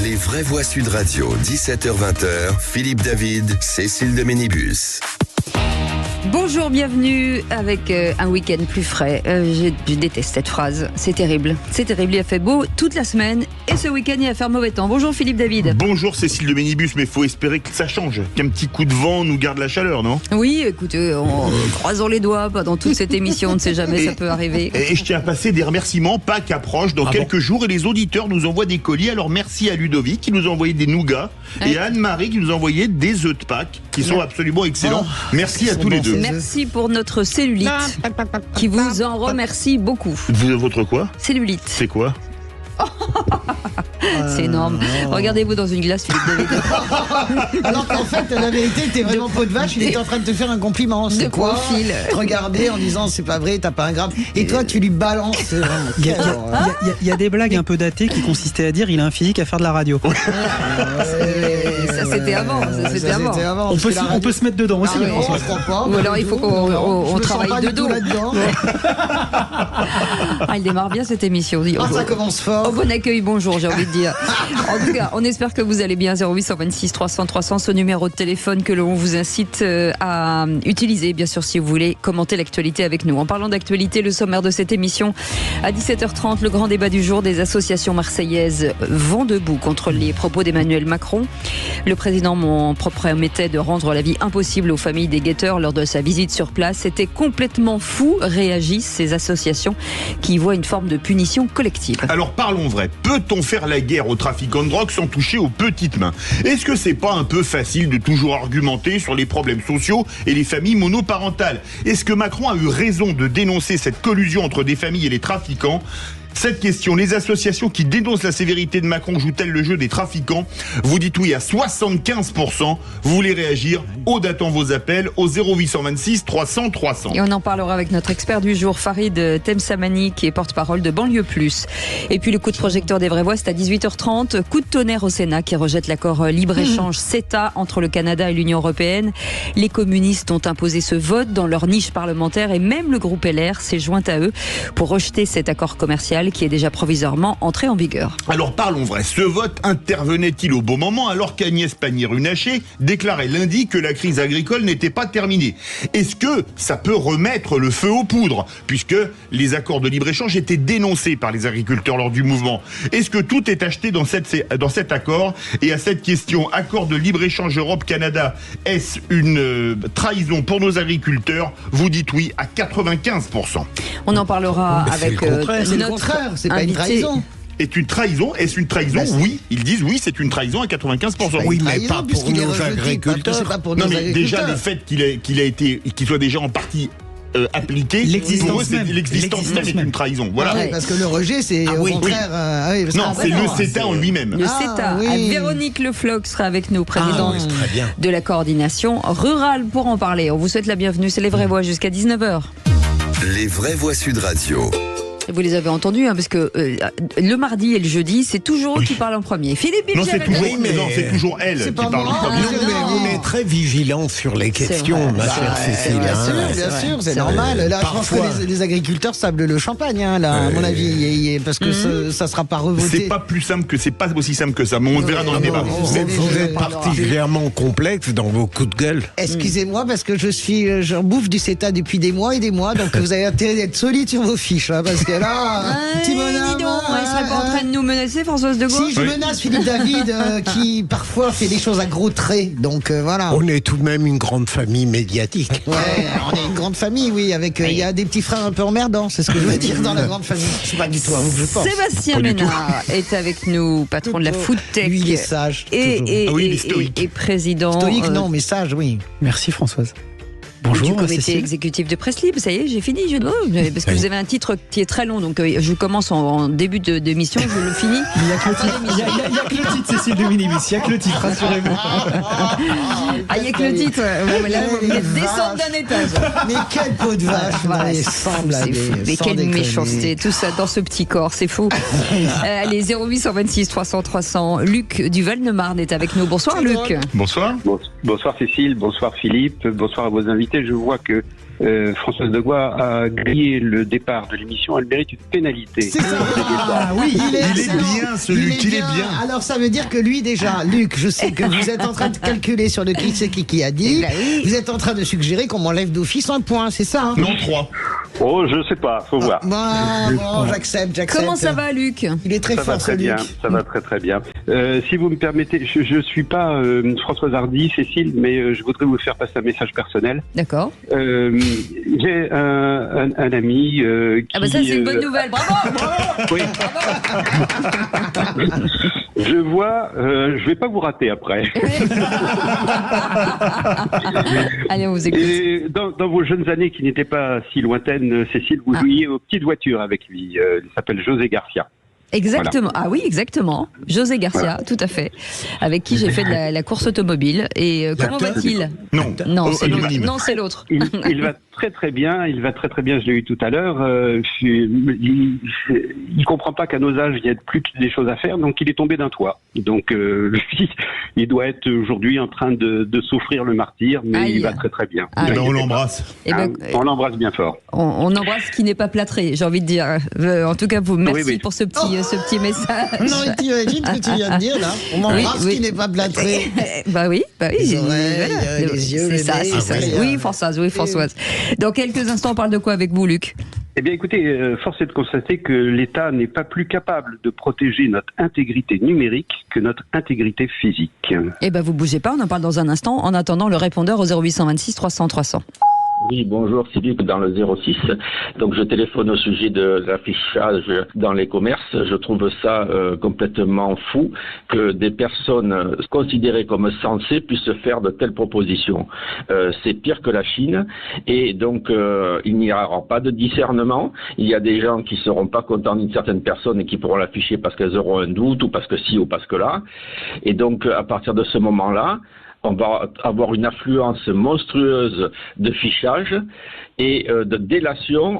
Les vraies voix Sud Radio, 17h-20h, Philippe David, Cécile de Ménibus. Bonjour, bienvenue avec un week-end plus frais. Je déteste cette phrase, c'est terrible. C'est terrible, il a fait beau toute la semaine et ce week-end il va faire mauvais temps. Bonjour Philippe David. Bonjour Cécile de Ménibus, mais il faut espérer que ça change, qu'un petit coup de vent nous garde la chaleur, non ? Oui, écoutez, croisons les doigts pendant toute cette émission, on ne sait jamais, ça peut arriver. Et je tiens à passer des remerciements, Pâques approche dans quelques jours et les auditeurs nous envoient des colis. Alors merci à Ludovic qui nous a envoyé des nougats et à Anne-Marie qui nous a envoyé des œufs de Pâques qui sont absolument excellents. Merci à tous les deux. Merci pour notre cellulite qui vous en remercie beaucoup. Votre quoi ? Cellulite. C'est quoi ? C'est énorme. Regardez-vous dans une glace, Philippe David. Alors qu'en fait, la vérité, t'es vraiment peau de vache, il était en train de te faire un compliment. C'est quoi ? Regarder en disant c'est pas vrai, t'as pas un gramme. Et toi, tu lui balances. Il y a des blagues un peu datées qui consistaient à dire il a un physique à faire de la radio. Ça c'était avant. On peut se mettre dedans aussi. Ou alors il faut qu'on travaille de dos. Il démarre bien cette émission. Ça commence fort. Bon accueil, bonjour, j'ai envie de dire. En tout cas, on espère que vous allez bien. 0826 300 300, ce numéro de téléphone que l'on vous incite à utiliser, bien sûr, si vous voulez commenter l'actualité avec nous. En parlant d'actualité, le sommaire de cette émission, à 17h30, le grand débat du jour des associations marseillaises vont debout contre les propos d'Emmanuel Macron. Le président promettait de rendre la vie impossible aux familles des guetteurs lors de sa visite sur place. C'était complètement fou, réagissent ces associations qui voient une forme de punition collective. Alors parlons vrai, peut-on faire la guerre aux trafiquants de drogue sans toucher aux petites mains ? Est-ce que c'est pas un peu facile de toujours argumenter sur les problèmes sociaux et les familles monoparentales ? Est-ce que Macron a eu raison de dénoncer cette collusion entre des familles et les trafiquants ? Cette question, les associations qui dénoncent la sévérité de Macron jouent-elles le jeu des trafiquants ? Vous dites oui à 75%. Vous voulez réagir ? Aude attend vos appels au 0826 300 300. Et on en parlera avec notre expert du jour, Farid Temsamani, qui est porte-parole de Banlieue Plus. Et puis le coup de projecteur des vraies voix, c'est à 18h30. Coup de tonnerre au Sénat qui rejette l'accord libre-échange CETA entre le Canada et l'Union européenne. Les communistes ont imposé ce vote dans leur niche parlementaire et même le groupe LR s'est joint à eux pour rejeter cet accord commercial qui est déjà provisoirement entré en vigueur. Alors parlons vrai, ce vote intervenait-il au bon moment alors qu'Agnès Pannier-Runacher déclarait lundi que la crise agricole n'était pas terminée ? Est-ce que ça peut remettre le feu aux poudres puisque les accords de libre-échange étaient dénoncés par les agriculteurs lors du mouvement ? Est-ce que tout est acheté dans cet accord ? Et à cette question, accord de libre-échange Europe-Canada, est-ce une trahison pour nos agriculteurs ? Vous dites oui à 95%. On en parlera avec notre c'est pas une trahison. Est une trahison ? Est-ce une trahison ? Oui, ils disent oui, c'est une trahison à 95%. Oui, mais pas pour nos agriculteurs. Non, mais déjà le fait qu'il soit déjà en partie appliqué, pour eux, l'existence même est une trahison. Voilà. Oui, parce que le rejet, c'est au contraire. C'est le CETA en lui-même. Le CETA. Véronique Le Floch sera avec nous, présidente de la coordination rurale, pour en parler. On vous souhaite la bienvenue. C'est les vraies voix jusqu'à 19h. Les vraies voix Sud Radio. Vous les avez entendus, parce que le mardi et le jeudi, c'est toujours eux qui parlent en premier. Philippe Bilger, c'est toujours elle qui parle en premier. Mais on est très vigilants sur les questions, ma chère Cécile. Bien sûr, c'est normal. Là, je pense que les agriculteurs sablent le champagne, à mon avis, parce que ça sera pas revoté. C'est pas aussi simple que ça, mais on le verra dans le débat. Vous êtes particulièrement complexe dans vos coups de gueule. Excusez-moi, parce que je bouffe du CETA depuis des mois et des mois, donc vous avez intérêt d'être solide sur vos fiches, parce que là, dis donc, elle serait pas en train de nous menacer, Françoise de Gaulle ? Si, je menace Philippe David, qui parfois fait des choses à gros traits, donc voilà. On est tout de même une grande famille médiatique. Ouais, on est une grande famille, oui, avec il y a des petits frères un peu emmerdants, c'est ce que je veux dire dans la grande famille. C'est pas du tout, je pense. Sébastien Ménard est avec nous, patron de la Food Tech. Lui, il est sage. Et président. Stoïque, non, mais sage, oui. Merci Françoise. Bonjour, du comité Cécile. exécutif de Presse Libre. Ça y est, j'ai fini. Parce que vous avez un titre qui est très long, donc je commence en début d'émission, je le finis. Il n'y a que le titre. Il y a que le titre, Cécile de Minibus. Il n'y a que le titre, rassurez-vous. Il n'y a que le titre. Bon, là, vous êtes descendre d'un étage. Mais quelle peau de vache, mais quelle méchanceté, tout ça dans ce petit corps, c'est fou. Allez, 0826 300 300. Luc du Val-de-Marne est avec nous. Bonsoir, Luc. Bonsoir. Bonsoir Cécile, bonsoir Philippe, bonsoir à vos invités. écoutez, je vois que Françoise Degois a grillé le départ de l'émission. Elle mérite une pénalité. C'est ça. Oui, il est bien, ce Luc, il est bien. Alors ça veut dire que lui déjà, Luc, je sais que vous êtes en train de calculer sur le qui c'est qui a dit. Vous êtes en train de suggérer qu'on m'enlève d'office un point, c'est ça, hein? Non, 3. Oh, je sais pas, faut voir. Bon, j'accepte. Comment ça va, Luc? Il est très fort, ce Luc. Ça va très très bien. Si vous me permettez, je suis pas Françoise Hardy, Cécile, mais je voudrais vous faire passer un message personnel. D'accord. J'ai un ami qui... Ah bah ça, c'est une bonne nouvelle. Bravo. Oui. Je vois, je vais pas vous rater après. Allez, on vous écoute. Et dans vos jeunes années qui n'étaient pas si lointaines, Cécile, vous jouiez aux petites voitures avec lui. Il s'appelle José Garcia. Exactement. Voilà. Ah oui, exactement. José Garcia, voilà. Tout à fait. Avec qui j'ai fait de la course automobile. Et comment va-t-il? Non, c'est l'autre. Non, c'est l'autre. Il va très très bien. Il va très très bien. Je l'ai eu tout à l'heure. Il comprend pas qu'à nos âges il y a plus des choses à faire. Donc il est tombé d'un toit. Donc lui, il doit être aujourd'hui en train de souffrir le martyr, mais il va très très bien. On l'embrasse. On l'embrasse bien fort. On embrasse qui n'est pas plâtré, j'ai envie de dire. En tout cas, vous merci pour ce petit message. Non, t'imagines ce que tu viens de dire là? On m'embrasse qui n'est pas plâtré. Bah oui. Les oreilles, les yeux, c'est ça. Oui, Françoise. Dans quelques instants, on parle de quoi avec vous, Luc? Eh bien, écoutez, force est de constater que l'État n'est pas plus capable de protéger notre intégrité numérique que notre intégrité physique. Eh bien, vous bougez pas, on en parle dans un instant. En attendant, le répondeur au 0826 300 300. Oui, bonjour, c'est Luc dans le 06. Donc je téléphone au sujet de l'affichage dans les commerces. Je trouve ça complètement fou que des personnes considérées comme sensées puissent faire de telles propositions. C'est pire que la Chine et donc il n'y aura pas de discernement. Il y a des gens qui seront pas contents d'une certaine personne et qui pourront l'afficher parce qu'elles auront un doute ou parce que ci ou parce que là. Et donc à partir de ce moment-là, on va avoir une affluence monstrueuse de fichage et de délation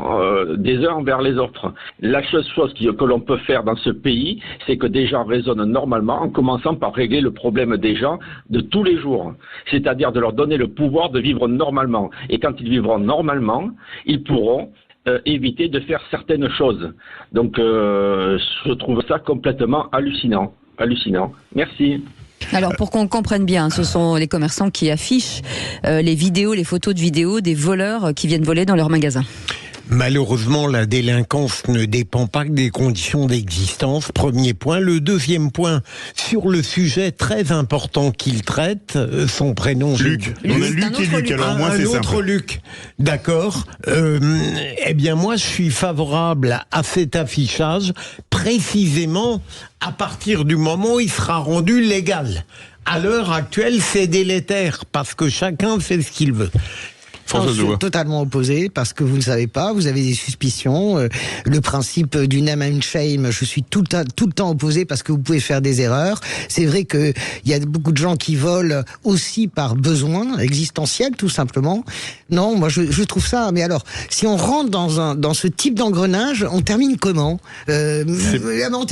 des uns envers les autres. La seule chose que l'on peut faire dans ce pays, c'est que des gens raisonnent normalement en commençant par régler le problème des gens de tous les jours. C'est-à-dire de leur donner le pouvoir de vivre normalement. Et quand ils vivront normalement, ils pourront éviter de faire certaines choses. Donc je trouve ça complètement hallucinant. Merci. Alors pour qu'on comprenne bien, ce sont les commerçants qui affichent les vidéos, les photos de vidéos des voleurs qui viennent voler dans leurs magasins. Malheureusement, la délinquance ne dépend pas des conditions d'existence, premier point. Le deuxième point, sur le sujet très important qu'il traite, son prénom... Luc. On a Luc et Luc, alors moi c'est simple. Un autre Luc, d'accord. Eh bien moi je suis favorable à cet affichage, précisément à partir du moment où il sera rendu légal. À l'heure actuelle, c'est délétère, parce que chacun fait ce qu'il veut. Non, je suis totalement opposé parce que vous ne savez pas, vous avez des suspicions. Le principe du name and shame, je suis tout le temps opposé parce que vous pouvez faire des erreurs. C'est vrai que il y a beaucoup de gens qui volent aussi par besoin existentiel, tout simplement. Non, moi je trouve ça. Mais alors, si on rentre dans ce type d'engrenage, on termine comment? On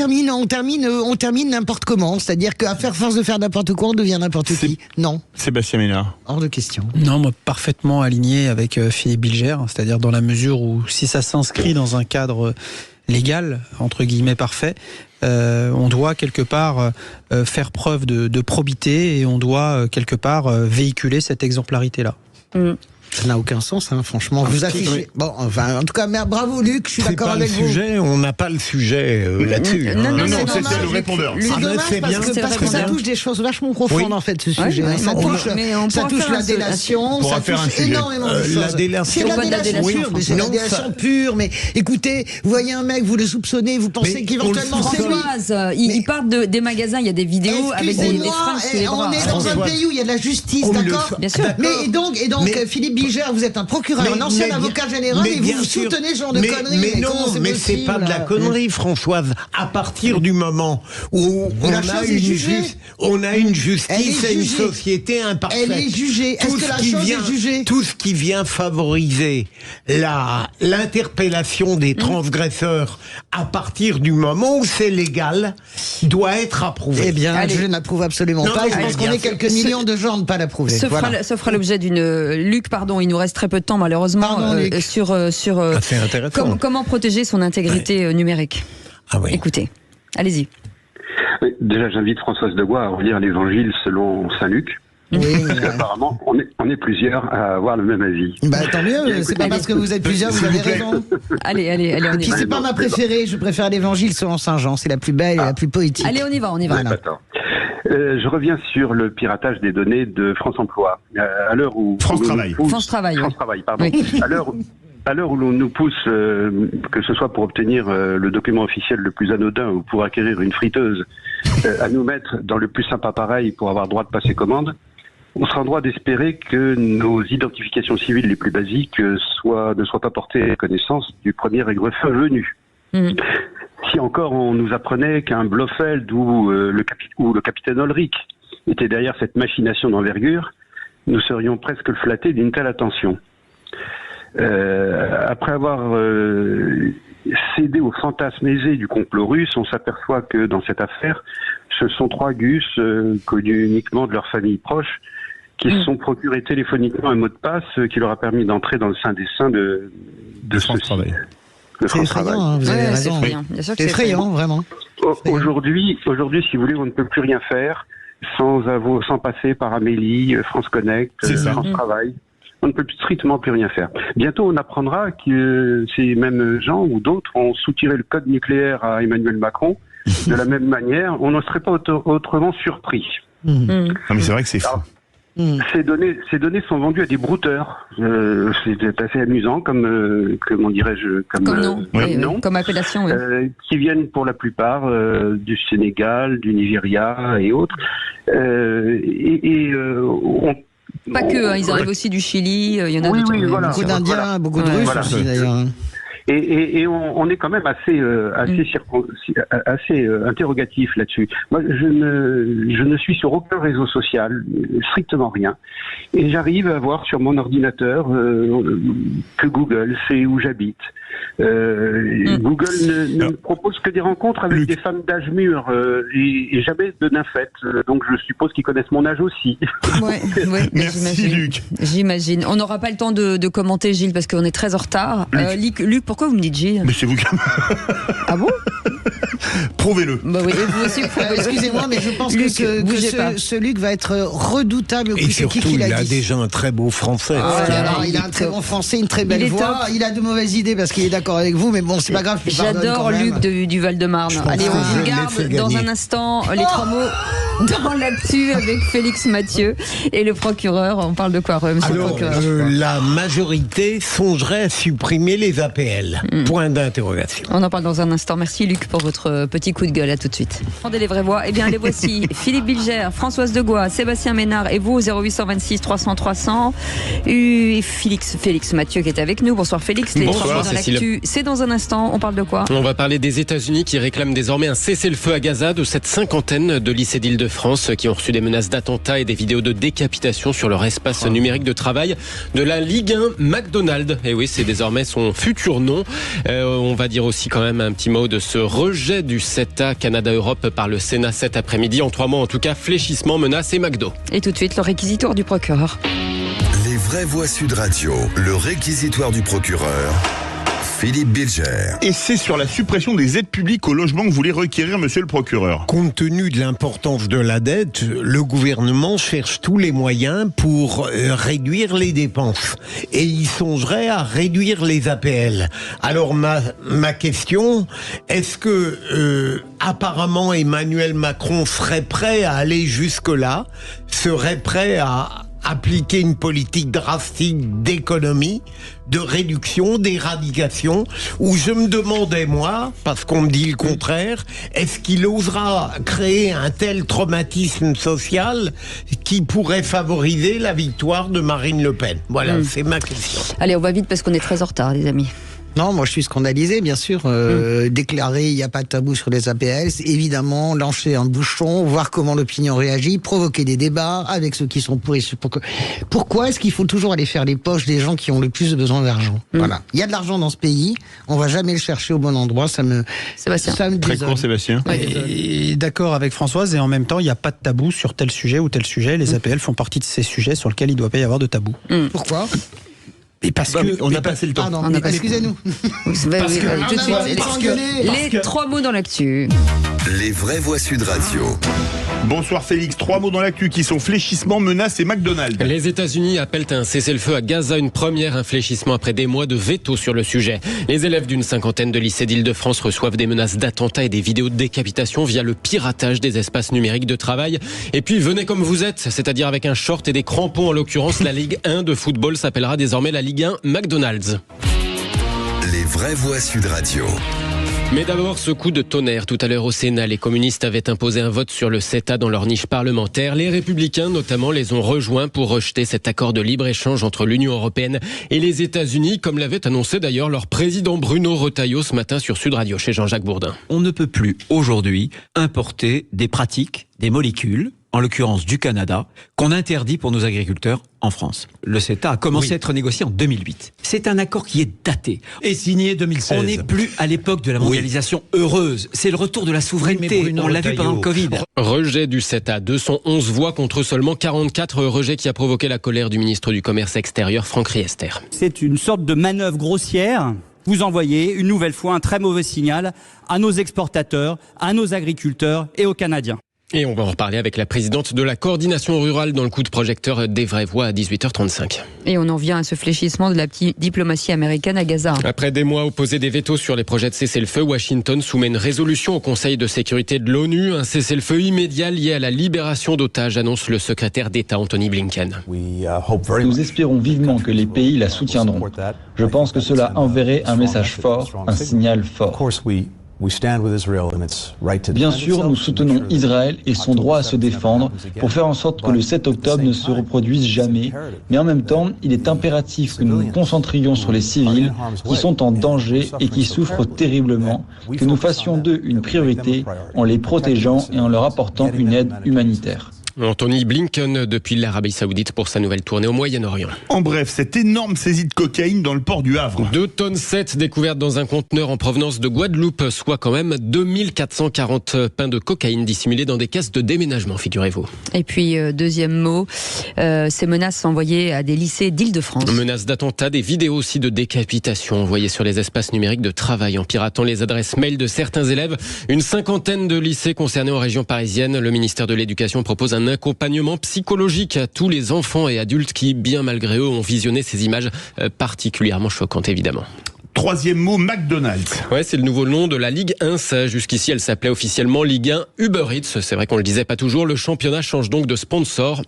termine n'importe comment. C'est-à-dire qu'à force de faire n'importe quoi, on devient n'importe qui. Non. Sébastien Ménard. Hors de question. Non, moi parfaitement aligné avec Philippe Bilger, c'est-à-dire dans la mesure où si ça s'inscrit dans un cadre légal, entre guillemets parfait, on doit quelque part faire preuve de probité et on doit quelque part véhiculer cette exemplarité-là. Ça n'a aucun sens, hein, franchement. Vous affichez. Bon, enfin, en tout cas, bravo Luc, je suis d'accord avec vous. On n'a pas le sujet là-dessus. Non, c'était le répondeur. C'est dommage parce que ça touche des choses vachement profondes en fait, ce sujet. Ça touche la délation, ça touche énormément de choses. La délation. C'est la délation pure. Mais écoutez, vous voyez un mec, vous le soupçonnez, vous pensez qu'éventuellement c'est lui. Il part des magasins, il y a des vidéos avec des fringues sous les bras. On est dans un pays où il y a de la justice, d'accord? Bien sûr. Mais et donc Philippe Bilger, vous êtes un procureur, un ancien avocat général et vous soutenez ce genre de conneries. Mais non, mais c'est pas de la connerie, Françoise. À partir du moment où on a une justice et une société imparfaite. Elle est jugée. Est-ce que la chose est jugée? Tout ce qui vient favoriser l'interpellation des transgresseurs à partir du moment où c'est légal doit être approuvé. Eh bien, je n'approuve absolument pas. Je pense qu'on est quelques millions de gens à ne pas l'approuver. Ce fera l'objet d'une... Luc, pardon. pardon, il nous reste très peu de temps malheureusement. C'est intéressant. Comment protéger son intégrité numérique. Ah oui. Écoutez, allez-y. Oui, déjà, j'invite Françoise Degois à relire l'Évangile selon Saint Luc. Oui, Parce qu'apparemment, on est plusieurs à avoir le même avis. bah, tant mieux, c'est pas parce que vous êtes plusieurs, vous avez raison. Allez, on y Puis va. c'est pas ma préférée, je préfère l'Évangile selon Saint Jean, c'est la plus belle et la plus poétique. Allez, on y va. Voilà. Attends. Je reviens sur le piratage des données de France Emploi. À l'heure où France Travail. France Travail, oui. France Travail, pardon. Oui. À l'heure où l'on nous pousse, que ce soit pour obtenir le document officiel le plus anodin ou pour acquérir une friteuse, à nous mettre dans le plus simple appareil pour avoir droit de passer commande, on sera en droit d'espérer que nos identifications civiles les plus basiques ne soient pas portées à connaissance du premier aigrefin venu. Mhm. Si encore on nous apprenait qu'un Blofeld ou le capitaine Ulrich était derrière cette machination d'envergure, nous serions presque flattés d'une telle attention. Après avoir cédé au fantasme aisé du complot russe, on s'aperçoit que dans cette affaire, ce sont 3 Gus connus uniquement de leur famille proche qui se sont procurés téléphoniquement un mot de passe qui leur a permis d'entrer dans le sein des saints de France Travail. de C'est France Travail. effrayant, hein, vous avez Ouais, c'est raison. effrayant. Bien sûr que C'est effrayant, vraiment. Aujourd'hui, si vous voulez, on ne peut plus rien faire sans passer par Amélie, France Connect, C'est ça. France Travail. On ne peut strictement plus rien faire. Bientôt, on apprendra que ces mêmes gens ou d'autres ont soutiré le code nucléaire à Emmanuel Macron. De la même manière, on ne serait pas autrement surpris. Non, mais c'est vrai que c'est fou. Alors, ces données sont vendues à des brouteurs. C'est assez amusant comme comment dirais-je Comme nom, oui, nom. comme appellation. Oui. Qui viennent pour la plupart du Sénégal, du Nigeria et autres. Pas que, hein, ils arrivent aussi du Chili, il y en a d'autres. Oui, voilà. Beaucoup d'Indiens, Voilà. beaucoup de Russes Voilà. aussi d'ailleurs. Et on est quand même assez interrogatif là-dessus. Moi, je ne suis sur aucun réseau social, strictement rien, et j'arrive à voir sur mon ordinateur que Google sait où j'habite. Google ne me propose que des rencontres avec des femmes d'âge mûr et jamais de nymphètes. Donc je suppose qu'ils connaissent mon âge aussi. Ouais, Merci, j'imagine. Luc. J'imagine. On n'aura pas le temps de commenter, Gilles, parce qu'on est très en retard. Luc, pourquoi vous me dites Gilles? Mais c'est vous qui... Ah bon? Prouvez-le. Bah oui, et vous aussi, vous pouvez- Excusez-moi, mais je pense Luc, que bougez pas. ce Luc va être redoutable. Et surtout, il a déjà un très beau français. Ah, là là, alors, il a il un est très top. bon français, une très belle Il est voix. top. Il a de mauvaises idées parce qu'il est d'accord avec vous, mais bon, c'est pas grave. je lui pardonne J'adore quand même. Luc du Val-de-Marne. pense Allez, que on je vous le garde laisse dans gagner. un instant les 3 mots dans l'actu avec Félix Mathieu et le procureur. On parle de quoi, monsieur le Alors, procureur? la majorité songerait à supprimer les APL. Point d'interrogation. On en parle dans un instant. Merci Luc pour votre petit coup de gueule. À tout de suite. Rendez les vraies voix. Eh bien, les voici. Philippe Bilger, Françoise Degois, Sébastien Ménard et vous au 0826 300 300. Et Félix Mathieu qui est avec nous. Bonsoir Félix. Les Bonsoir, 3 mots dans Cécile. l'actu. C'est dans un instant. On parle de quoi? On va parler des États-Unis qui réclament désormais un cessez-le-feu à Gaza de cette cinquantaine de lycées d'Île-de-France qui ont reçu des menaces d'attentats et des vidéos de décapitation sur leur espace numérique de travail de la Ligue 1 McDonald's. Et oui, c'est désormais son futur nom. On va dire aussi quand même un petit mot de ce rejet du CETA Canada-Europe par le Sénat cet après-midi. En 3 mots, en tout cas, fléchissement, menace et McDo. Et tout de suite, le réquisitoire du procureur. Les vraies voix Sud Radio, le réquisitoire du procureur, Philippe Bilger. Et c'est sur la suppression des aides publiques au logement que voulait requérir monsieur le procureur. Compte tenu de l'importance de la dette, le gouvernement cherche tous les moyens pour réduire les dépenses. Et il songerait à réduire les APL. Alors ma question, est-ce que apparemment Emmanuel Macron serait prêt à aller jusque-là, serait prêt à appliquer une politique drastique d'économie, de réduction, d'éradication, où je me demandais, moi, parce qu'on me dit le contraire, est-ce qu'il osera créer un tel traumatisme social qui pourrait favoriser la victoire de Marine Le Pen? Voilà, c'est ma question. Allez, on va vite parce qu'on est très en retard, les amis. Non, moi je suis scandalisé, bien sûr. Déclarer il n'y a pas de tabou sur les APL, c'est évidemment lancer un bouchon, voir comment l'opinion réagit, provoquer des débats avec ceux qui sont pour et pourquoi est-ce qu'il faut toujours aller faire les poches des gens qui ont le plus besoin d'argent? Voilà. Il y a de l'argent dans ce pays, on va jamais le chercher au bon endroit, ça me Très désole. court, Sébastien. Et d'accord avec Françoise, et en même temps, il n'y a pas de tabou sur tel sujet ou tel sujet. Les APL font partie de ces sujets sur lesquels il ne doit pas y avoir de tabou. Pourquoi? Et parce que on n'a pas assez le temps. Pardon, excusez-nous. Tout de suite. Les 3 mots dans l'actu. Les vraies voix Sud Radio. Bonsoir Félix, 3 mots dans l'actu qui sont fléchissement, menaces et McDonald's. Les États-Unis appellent à un cessez-le-feu à Gaza, une première, un fléchissement après des mois de veto sur le sujet. Les élèves d'une cinquantaine de lycées d'Île-de-France reçoivent des menaces d'attentats et des vidéos de décapitation via le piratage des espaces numériques de travail. Et puis venez comme vous êtes, c'est-à-dire avec un short et des crampons en l'occurrence, la Ligue 1 de football s'appellera désormais la Ligue 1 McDonald's. Les vraies voix Sud Radio. Mais d'abord, ce coup de tonnerre. Tout à l'heure au Sénat, les communistes avaient imposé un vote sur le CETA dans leur niche parlementaire. Les républicains, notamment, les ont rejoints pour rejeter cet accord de libre-échange entre l'Union européenne et les États-Unis, comme l'avait annoncé d'ailleurs leur président Bruno Retailleau ce matin sur Sud Radio chez Jean-Jacques Bourdin. On ne peut plus aujourd'hui importer des pratiques, des molécules, en l'occurrence du Canada, qu'on interdit pour nos agriculteurs en France. Le CETA a commencé à être négocié en 2008. C'est un accord qui est daté. Et signé 2016. On n'est plus à l'époque de la mondialisation heureuse. C'est le retour de la souveraineté. On l'a vu pendant le Covid. Rejet du CETA, 211 voix contre seulement 44, rejet qui a provoqué la colère du ministre du Commerce extérieur, Franck Riester. C'est une sorte de manœuvre grossière. Vous envoyez une nouvelle fois un très mauvais signal à nos exportateurs, à nos agriculteurs et aux Canadiens. Et on va en reparler avec la présidente de la coordination rurale dans le coup de projecteur des vraies voix à 18h35. Et on en vient à ce fléchissement de la diplomatie américaine à Gaza. Après des mois opposés des vétos sur les projets de cessez-le-feu, Washington soumet une résolution au Conseil de sécurité de l'ONU. Un cessez-le-feu immédiat lié à la libération d'otages, annonce le secrétaire d'État Anthony Blinken. Nous espérons vivement que les pays la soutiendront. Je pense que cela enverrait un message fort, un signal fort. Bien sûr, nous soutenons Israël et son droit à se défendre pour faire en sorte que le 7 octobre ne se reproduise jamais. Mais en même temps, il est impératif que nous nous concentrions sur les civils qui sont en danger et qui souffrent terriblement, que nous fassions d'eux une priorité en les protégeant et en leur apportant une aide humanitaire. Anthony Blinken depuis l'Arabie Saoudite pour sa nouvelle tournée au Moyen-Orient. En bref, cette énorme saisie de cocaïne dans le port du Havre. 2,7 tonnes découvertes dans un conteneur en provenance de Guadeloupe, soit quand même 2440 pains de cocaïne dissimulés dans des caisses de déménagement, figurez-vous. Et puis, deuxième mot, ces menaces envoyées à des lycées d'Île-de-France. Menaces d'attentats, des vidéos aussi de décapitation envoyées sur les espaces numériques de travail en piratant les adresses mail de certains élèves. Une cinquantaine de lycées concernés en région parisienne. Le ministère de l'Éducation propose un accompagnement psychologique à tous les enfants et adultes qui, bien malgré eux, ont visionné ces images particulièrement choquantes, évidemment. Troisième mot, McDonald's. Ouais, c'est le nouveau nom de la Ligue 1. Ça, jusqu'ici, elle s'appelait officiellement Ligue 1 Uber Eats. C'est vrai qu'on le disait pas toujours. Le championnat change donc de sponsor.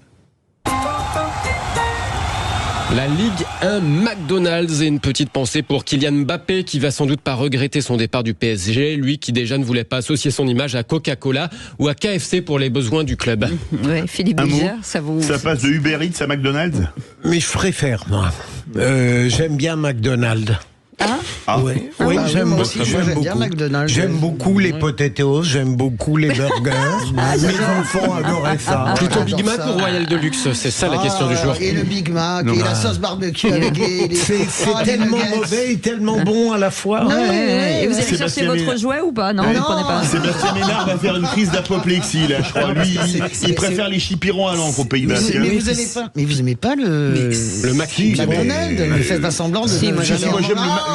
La Ligue 1 McDonald's, et une petite pensée pour Kylian Mbappé qui va sans doute pas regretter son départ du PSG, lui qui déjà ne voulait pas associer son image à Coca-Cola ou à KFC pour les besoins du club. Ouais, Philippe Bilger, ça passe de Uber Eats à McDonald's. Mais je préfère, moi. J'aime bien McDonald's. Oui, j'aime beaucoup les potatoes, j'aime beaucoup les burgers. Mes enfants adoraient ça. Plutôt Big Mac ou Royal Deluxe, c'est ça la question du jour. Et le Big Mac, et la sauce barbecue avec les c'est tellement mauvais et tellement bon à la fois. Et vous allez chercher votre jouet ou pas? Non, vous ne prenez pas. Sébastien Ménard va faire une crise d'apoplexie, là, je crois. Lui, il préfère les chipirons à l'encre au Pays Basque. Mais vous aimez pas le McDonald's? Ne faites pas semblant de...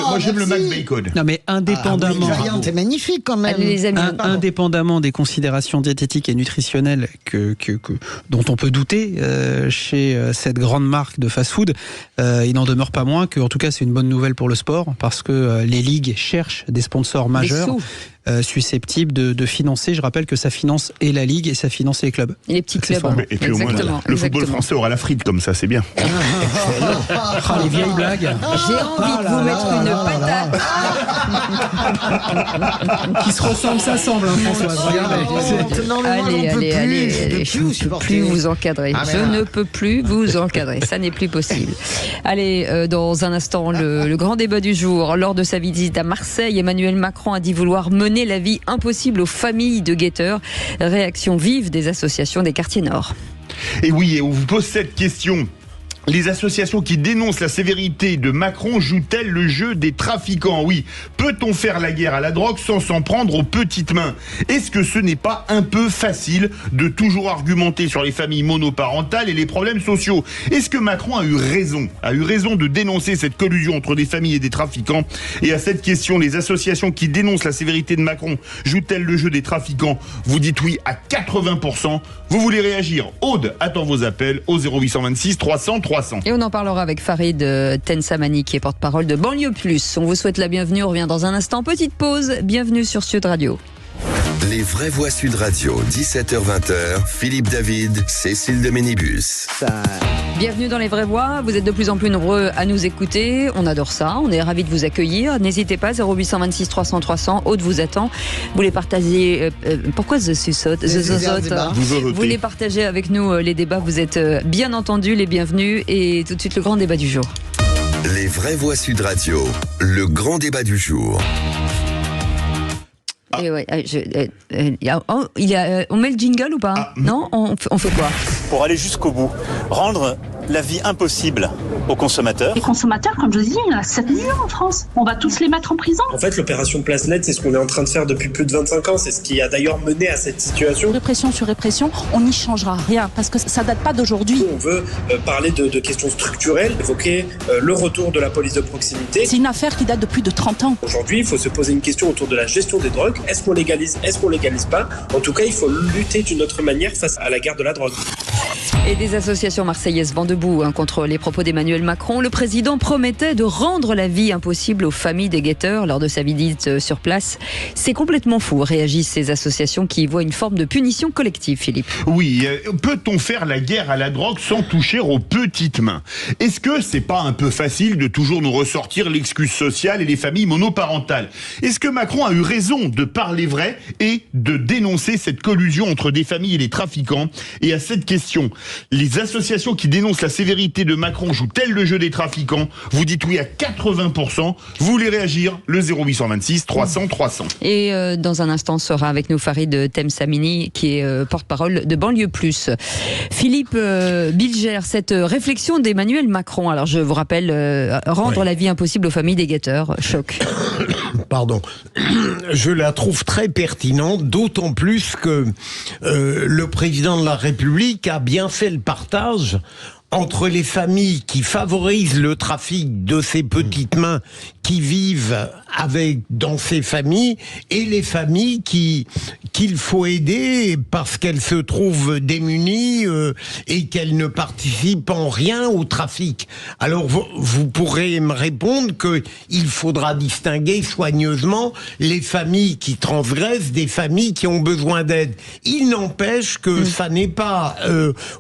Moi, j'aime le Mac Bacon. Non, mais indépendamment. C'est magnifique quand même. Indépendamment des considérations diététiques et nutritionnelles dont on peut douter chez cette grande marque de fast-food, il n'en demeure pas moins que, en tout cas, c'est une bonne nouvelle pour le sport parce que les ligues cherchent des sponsors majeurs. susceptible de financer. Je rappelle que ça finance et la Ligue et ça finance les clubs. Et les petits clubs. Et puis au moins, le football français aura la frite comme ça, c'est bien. Les vieilles blagues. J'ai envie de vous mettre une patate. Qui se ressemble, ça semble, Françoise. Regardez. Allez, je ne peux plus vous encadrer. Je ne peux plus vous encadrer. Ça n'est plus possible. Allez, dans un instant, le grand débat du jour. Lors de sa visite à Marseille, Emmanuel Macron a dit vouloir mener la vie impossible aux familles de guetteurs. Réaction vive des associations des quartiers nord. Et oui, et on vous pose cette question. Les associations qui dénoncent la sévérité de Macron jouent-elles le jeu des trafiquants ? Oui. Peut-on faire la guerre à la drogue sans s'en prendre aux petites mains ? Est-ce que ce n'est pas un peu facile de toujours argumenter sur les familles monoparentales et les problèmes sociaux ? Est-ce que Macron a eu raison de dénoncer cette collusion entre des familles et des trafiquants ? Et à cette question, les associations qui dénoncent la sévérité de Macron jouent-elles le jeu des trafiquants ? Vous dites oui à 80%. Vous voulez réagir ? Aude attend vos appels au 0826 300 300. Et on en parlera avec Farid Tensamani qui est porte-parole de Banlieue Plus. On vous souhaite la bienvenue, on revient dans un instant. Petite pause, bienvenue sur Sud Radio. Les vraies voix Sud Radio, 17h-20h, Philippe David, Cécile de Ménibus. Bienvenue dans Les Vraies Voix, vous êtes de plus en plus nombreux à nous écouter, on adore ça, on est ravis de vous accueillir. N'hésitez pas, 0826 300 300, Aude vous attend. Vous les partagez, pourquoi The Susote Vous les partagez avec nous, les débats, vous êtes bien entendus, les bienvenus. Et tout de suite le grand débat du jour. Les Vraies Voix Sud Radio, le grand débat du jour. Et ouais, on met le jingle ou pas ? Non, on fait quoi ? Pour aller jusqu'au bout, rendre la vie impossible aux consommateurs. Les consommateurs, comme je dis, il y en a 7 millions en France. On va tous les mettre en prison. En fait, l'opération Place Nette, c'est ce qu'on est en train de faire depuis plus de 25 ans. C'est ce qui a d'ailleurs mené à cette situation. Répression sur répression, on n'y changera rien parce que ça date pas d'aujourd'hui. On veut parler de questions structurelles, évoquer le retour de la police de proximité. C'est une affaire qui date de plus de 30 ans. Aujourd'hui, il faut se poser une question autour de la gestion des drogues. Est-ce qu'on légalise ? Est-ce qu'on légalise pas ? En tout cas, il faut lutter d'une autre manière face à la guerre de la drogue. Et des associations marseillaises vont debout contre les propos d'Emmanuel Macron. Le président promettait de rendre la vie impossible aux familles des guetteurs lors de sa visite sur place. C'est complètement fou, réagissent ces associations qui voient une forme de punition collective, Philippe. Oui, peut-on faire la guerre à la drogue sans toucher aux petites mains ? Est-ce que c'est pas un peu facile de toujours nous ressortir l'excuse sociale et les familles monoparentales ? Est-ce que Macron a eu raison de parler vrai et de dénoncer cette collusion entre des familles et les trafiquants ? Et à cette question, les associations qui dénoncent la sévérité de Macron jouent-elles le jeu des trafiquants ? Vous dites oui à 80%. Vous voulez réagir ? Le 0826 300 300. Et dans un instant sera avec nous Farid Temsamini qui est porte-parole de Banlieue Plus. Philippe Bilger, cette réflexion d'Emmanuel Macron, alors je vous rappelle, rendre la vie impossible aux familles des guetteurs, choc. Pardon. Je la trouve très pertinente, d'autant plus que le président de la République a bien fait le partage entre les familles qui favorisent le trafic de ces petites mains qui vivent dans ces familles et les familles qu'il faut aider parce qu'elles se trouvent démunies et qu'elles ne participent en rien au trafic. Alors vous pourrez me répondre qu'il faudra distinguer soigneusement les familles qui transgressent des familles qui ont besoin d'aide. Il n'empêche que ça n'est pas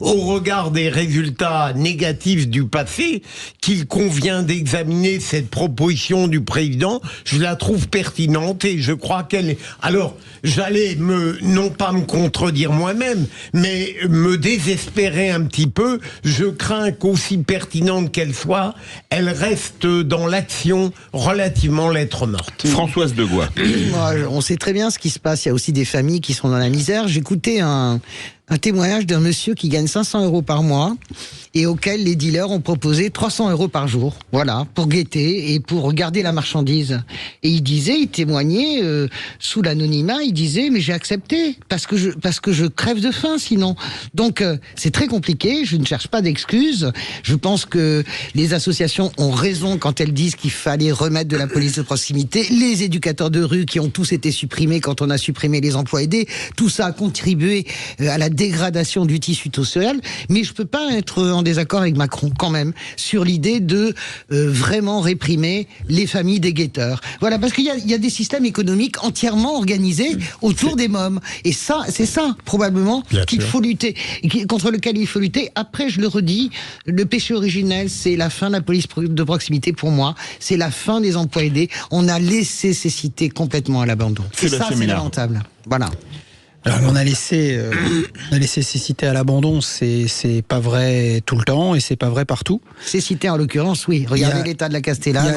au regard des résultats négatifs du passé qu'il convient d'examiner cette proposition du président. Je la trouve pertinente et je crois qu'elle est... Alors, j'allais non pas me contredire moi-même, mais me désespérer un petit peu. Je crains qu'aussi pertinente qu'elle soit, elle reste dans l'action relativement lettre morte. Françoise Degois. On sait très bien ce qui se passe. Il y a aussi des familles qui sont dans la misère. J'écoutais un témoignage d'un monsieur qui gagne 500 € par mois et auquel les dealers ont proposé 300 € par jour, voilà, pour guetter et pour garder la marchandise. Et il témoignait sous l'anonymat, il disait mais j'ai accepté parce que je crève de faim sinon. Donc c'est très compliqué, je ne cherche pas d'excuses. Je pense que les associations ont raison quand elles disent qu'il fallait remettre de la police de proximité, les éducateurs de rue qui ont tous été supprimés quand on a supprimé les emplois aidés, tout ça a contribué à la dégradation du tissu social, mais je peux pas être en désaccord avec Macron quand même sur l'idée de vraiment réprimer les familles des guetteurs. Voilà, parce qu'il y a des systèmes économiques entièrement organisés autour des mômes. Et ça, c'est ça, probablement, qu'il faut lutter, contre lequel il faut lutter. Après, je le redis, le péché originel, c'est la fin de la police de proximité pour moi. C'est la fin des emplois aidés. On a laissé ces cités complètement à l'abandon. Et ça, c'est lamentable. Voilà. Alors, on a laissé ces cités à l'abandon, c'est pas vrai tout le temps et c'est pas vrai partout. Ces cités en l'occurrence, oui. Regardez l'état de la Castellane.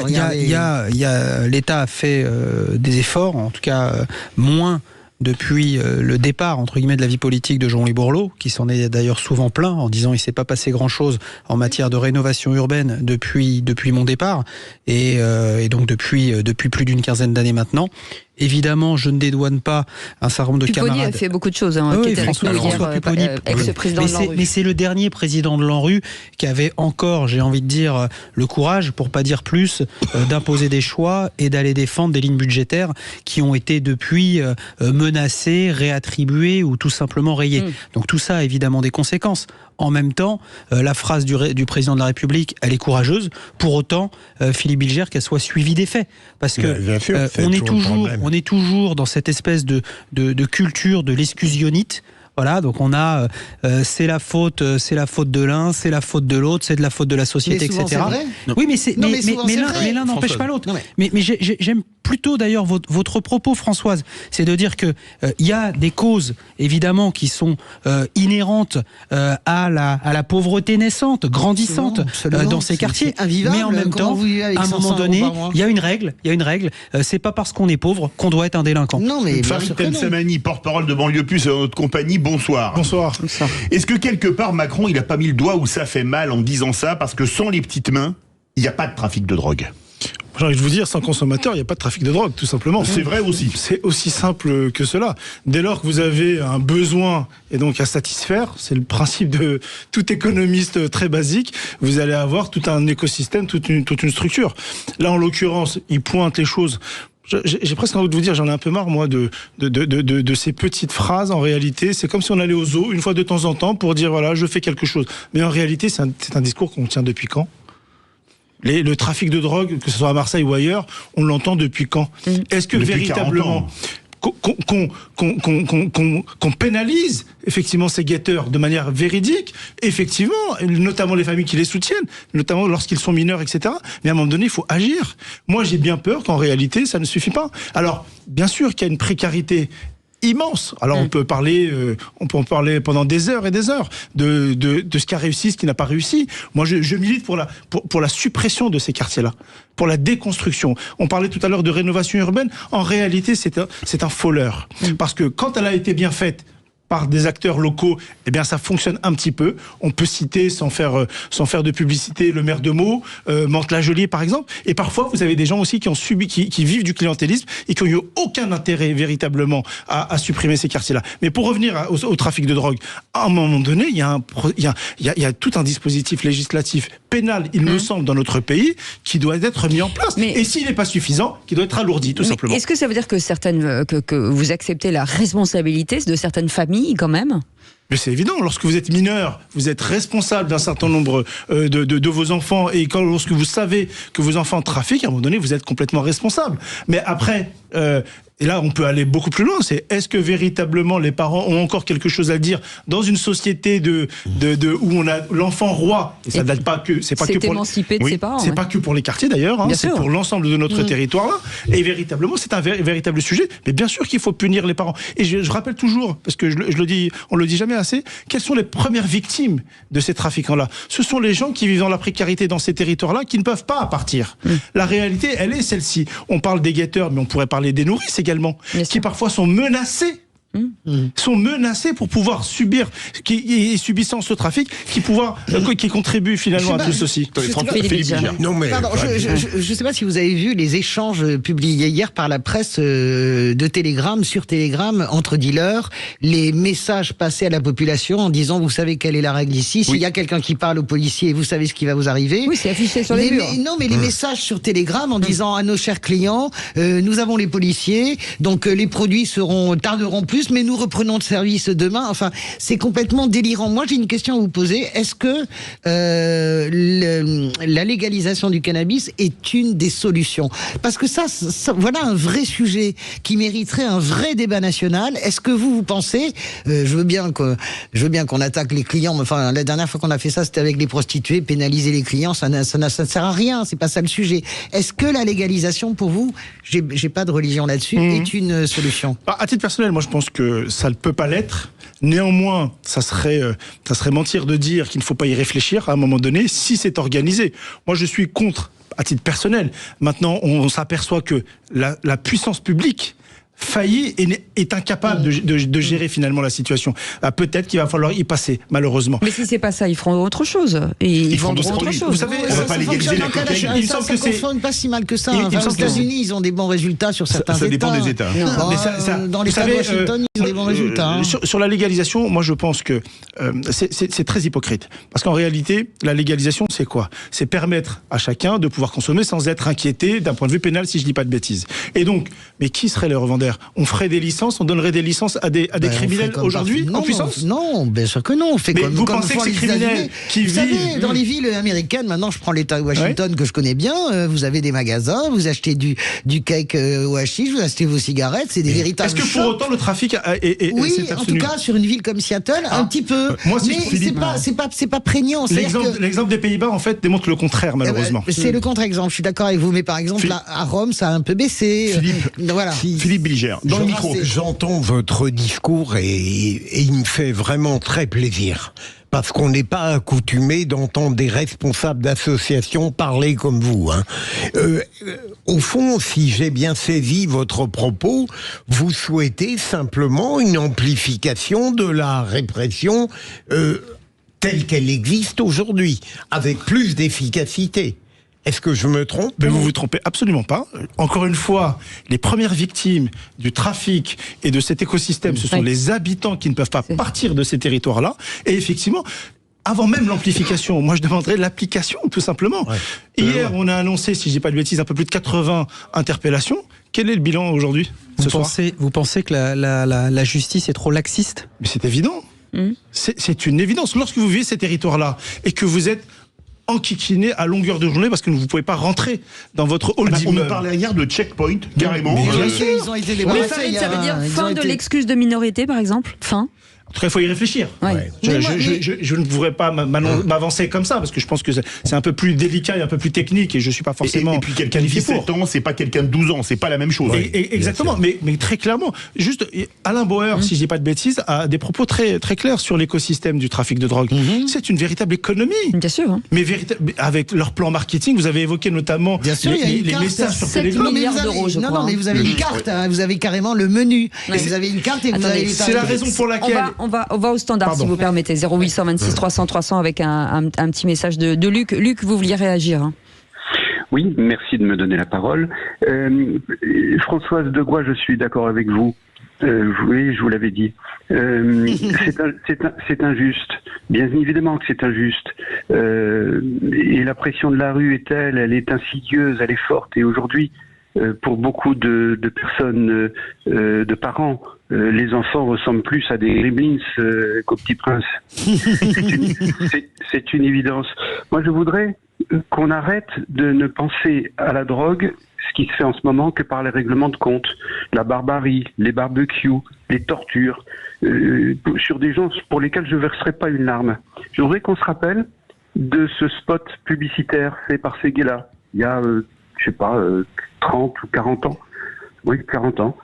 L'État a fait des efforts, en tout cas moins depuis le départ, entre guillemets, de la vie politique de Jean-Louis Borloo, qui s'en est d'ailleurs souvent plaint en disant il s'est pas passé grand-chose en matière de rénovation urbaine depuis mon départ, et donc depuis plus d'une quinzaine d'années maintenant. Évidemment, je ne dédouane pas un certain nombre de camarades. Pupponi a fait beaucoup de choses, qui était avec nous hier, ex-président de l'ANRU. Mais c'est le dernier président de l'ANRU qui avait encore, j'ai envie de dire, le courage, pour pas dire plus, d'imposer des choix et d'aller défendre des lignes budgétaires qui ont été depuis menacées, réattribuées ou tout simplement rayées. Donc tout ça a évidemment des conséquences. En même temps, la phrase du président de la République, elle est courageuse. Pour autant, Philippe Bilger, qu'elle soit suivie des faits. Parce que on est toujours dans cette espèce de culture de l'exclusionnite. Voilà, donc on a c'est la faute de l'un, c'est la faute de l'autre, c'est de la faute de la société, mais etc. Oui, mais l'un n'empêche pas l'autre. Mais j'aime plutôt d'ailleurs votre propos, Françoise, c'est de dire que il y a des causes évidemment qui sont inhérentes à la pauvreté naissante, grandissante dans ces quartiers, mais en même temps, à un moment donné, il y a une règle. C'est pas parce qu'on est pauvre qu'on doit être un délinquant. Non, mais Farid Temsamani, porte-parole de Banlieue Plus, à notre compagnie. Bonsoir. Bonsoir. Est-ce que quelque part Macron, il a pas mis le doigt où ça fait mal en disant ça, parce que sans les petites mains, il n'y a pas de trafic de drogue? J'ai envie de vous dire, sans consommateur, il n'y a pas de trafic de drogue, tout simplement. C'est vrai aussi. C'est aussi simple que cela. Dès lors que vous avez un besoin et donc à satisfaire, c'est le principe de tout économiste très basique, vous allez avoir tout un écosystème, toute une structure. Là, en l'occurrence, il pointe les choses. J'ai presque envie de vous dire, j'en ai un peu marre, moi, de ces petites phrases. En réalité, c'est comme si on allait au zoo une fois de temps en temps pour dire, voilà, je fais quelque chose. Mais en réalité, c'est un discours qu'on tient depuis quand? Le trafic de drogue, que ce soit à Marseille ou ailleurs, on l'entend depuis quand? Est-ce que depuis véritablement qu'on pénalise effectivement ces guetteurs de manière véridique, effectivement, notamment les familles qui les soutiennent, notamment lorsqu'ils sont mineurs, etc. Mais à un moment donné, il faut agir. Moi, j'ai bien peur qu'en réalité, ça ne suffit pas. Alors, bien sûr qu'il y a une précarité immense. Alors on peut en parler pendant des heures et des heures de ce qui a réussi, ce qui n'a pas réussi. Moi, je milite pour la suppression de ces quartiers-là, pour la déconstruction. On parlait tout à l'heure de rénovation urbaine. En réalité, c'est un faux leurre. Parce que quand elle a été bien faite par des acteurs locaux, eh bien ça fonctionne un petit peu. On peut citer, sans faire de publicité, le maire de Meaux, Mantes-la-Jolie par exemple. Et parfois, vous avez des gens aussi qui vivent du clientélisme et qui n'ont eu aucun intérêt véritablement à supprimer ces quartiers-là. Mais pour revenir au trafic de drogue, à un moment donné, il y a tout un dispositif législatif pénal, il me semble, dans notre pays, qui doit être mis en place. Et s'il n'est pas suffisant, qui doit être alourdi, tout simplement. Est-ce que ça veut dire que que vous acceptez la responsabilité de certaines familles quand même? Mais c'est évident, lorsque vous êtes mineur, vous êtes responsable d'un certain nombre de vos enfants, et lorsque vous savez que vos enfants trafiquent, à un moment donné, vous êtes complètement responsable. Mais après, et là on peut aller beaucoup plus loin, c'est est-ce que véritablement les parents ont encore quelque chose à dire dans une société où on a l'enfant roi, et ça date pas que c'est pas que pour émancipé de ses parents, c'est pas que pour les quartiers d'ailleurs, c'est pour l'ensemble de notre territoire là, et véritablement c'est un véritable sujet. Mais bien sûr qu'il faut punir les parents. Et je rappelle toujours, parce que on le dit jamais assez, quelles sont les premières victimes de ces trafiquants-là? Ce sont les gens qui vivent dans la précarité dans ces territoires-là, qui ne peuvent pas partir. La réalité, elle est celle-ci. On parle des guetteurs, mais on pourrait parler des nourrices également, qui parfois sont menacés. Sont menacés pour pouvoir subir, et subissant ce trafic, qui contribue finalement à tout ceci. Non mais, pardon, je ne sais pas si vous avez vu les échanges publiés hier par la presse de Telegram, sur Telegram, entre dealers, les messages passés à la population en disant, vous savez quelle est la règle ici, s'il y a quelqu'un qui parle aux policiers, vous savez ce qui va vous arriver. Oui, c'est affiché sur les murs. Non, mais les messages sur Telegram en disant à nos chers clients, nous avons les policiers, donc les produits tarderont plus plus, mais nous reprenons le service demain. Enfin, c'est complètement délirant. Moi, j'ai une question à vous poser. Est-ce que la légalisation du cannabis est une des solutions? Parce que ça, voilà un vrai sujet qui mériterait un vrai débat national. Est-ce que vous pensez, je veux bien qu'on attaque les clients, mais enfin, la dernière fois qu'on a fait ça, c'était avec les prostituées, pénaliser les clients, ça ne sert à rien, c'est pas ça le sujet. Est-ce que la légalisation, pour vous, j'ai pas de religion là-dessus, est une solution? À titre personnel, moi je pense que ça ne peut pas l'être. Néanmoins, ça serait mentir de dire qu'il ne faut pas y réfléchir à un moment donné si c'est organisé. Moi je suis contre, à titre personnel. Maintenant, on s'aperçoit que la puissance publique faillit et est incapable de gérer finalement la situation. Peut-être qu'il va falloir y passer, malheureusement. Mais si c'est pas ça, ils feront autre chose. Et ils vendront autre chose. Vous savez, on va pas légaliser la cocaïne. Il me semble que c'est pas si mal que ça. Aux États-Unis, ils ont des bons résultats sur certains États. Ça dépend des États. Dans l'État de Washington, ils ont des bons résultats. Sur la légalisation, moi je pense que c'est très hypocrite. Parce qu'en réalité, la légalisation, c'est quoi? C'est permettre à chacun de pouvoir consommer sans être inquiété d'un point de vue pénal, si je dis pas de bêtises. Et donc, mais qui serait le revendeur? On ferait des licences, on donnerait des licences à des criminels aujourd'hui en puissance? Non, bien sûr que non. On fait mais comme, vous comme pensez que ces criminels qui vous vivent... savez, dans les villes américaines, maintenant je prends l'État de Washington que je connais bien, vous avez des magasins, vous achetez du cake au hashish, vous achetez vos cigarettes, c'est des véritables shops. Est-ce que pour autant le trafic est oui, en tout cas sur une ville comme Seattle, un petit peu. Moi, si mais c'est pas prégnant. L'exemple des Pays-Bas en fait démontre le contraire malheureusement. C'est le contre-exemple. Je suis d'accord avec vous, mais par exemple là, à Rome, ça a un peu baissé. Philippe Bilger, dans le micro. J'entends votre discours et il me fait vraiment très plaisir. Parce qu'on n'est pas accoutumé d'entendre des responsables d'associations parler comme vous. Au fond, si j'ai bien saisi votre propos, vous souhaitez simplement une amplification de la répression telle qu'elle existe aujourd'hui, avec plus d'efficacité. Est-ce que je me trompe? Mais vous vous trompez absolument pas. Encore une fois, les premières victimes du trafic et de cet écosystème, ce sont les habitants qui ne peuvent pas partir de ces territoires-là. Et effectivement, avant même l'amplification, moi je demanderais l'application, tout simplement. Hier, on a annoncé, si je dis pas de bêtises, un peu plus de 80 interpellations. Quel est le bilan aujourd'hui, Vous pensez que la justice est trop laxiste? Mais c'est évident. C'est une évidence. Lorsque vous vivez ces territoires-là et que vous êtes enquiquiné à longueur de journée parce que vous ne pouvez pas rentrer dans votre hall d'immeuble. On me parlait hier de checkpoint, carrément. Bien sûr, ils ont été débarrassés. Ça veut dire fin de l'excuse de minorité, par exemple? Fin? En tout cas, il faut y réfléchir. Je ne voudrais pas m'avancer comme ça, parce que je pense que c'est un peu plus délicat et un peu plus technique, et je ne suis pas forcément et puis quelqu'un de 17 ans, c'est pas quelqu'un de 12 ans, c'est pas la même chose. Exactement, mais très clairement. Juste, Alain Bauer, si je dis pas de bêtises, a des propos très, très clairs sur l'écosystème du trafic de drogue. C'est une véritable économie. Bien sûr. Mais avec leur plan marketing, vous avez évoqué notamment les messages sur Telegram. 7 milliards d'euros, je crois. Non, mais vous avez une carte, vous avez carrément le menu. Vous avez une carte et vous avez... C'est la raison pour laquelle... On va au standard, si vous permettez. 0826 300 300 avec un petit message de Luc. Luc, vous vouliez réagir? Oui, merci de me donner la parole. Françoise Degois, je suis d'accord avec vous. Oui, je vous l'avais dit. C'est injuste. Bien évidemment que c'est injuste. Et la pression de la rue est telle, elle est insidieuse, elle est forte. Et aujourd'hui, pour beaucoup de personnes, de parents, les enfants ressemblent plus à des gremlins qu'au Petit Prince. C'est une évidence. Moi, je voudrais qu'on arrête de ne penser à la drogue, ce qui se fait en ce moment, que par les règlements de compte, la barbarie, les barbecues, les tortures, sur des gens pour lesquels je ne verserai pas une larme. Je voudrais qu'on se rappelle de ce spot publicitaire fait par ces gars-là, il y a, 30 ou 40 ans. Oui, 40 ans,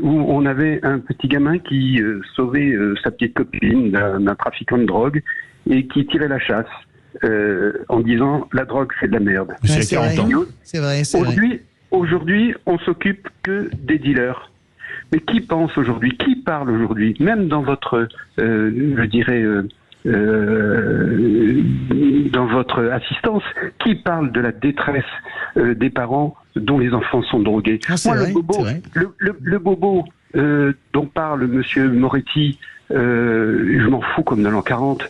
où on avait un petit gamin qui sauvait sa petite copine d'un trafiquant de drogue et qui tirait la chasse en disant la drogue c'est de la merde. C'est 40 ans. C'est vrai. Aujourd'hui, on s'occupe que des dealers. Mais qui pense aujourd'hui? Qui parle aujourd'hui? Même dans votre, dans votre assistance, qui parle de la détresse des parents dont les enfants sont drogués? Le bobo dont parle Monsieur Moretti, je m'en fous comme de l'an 40,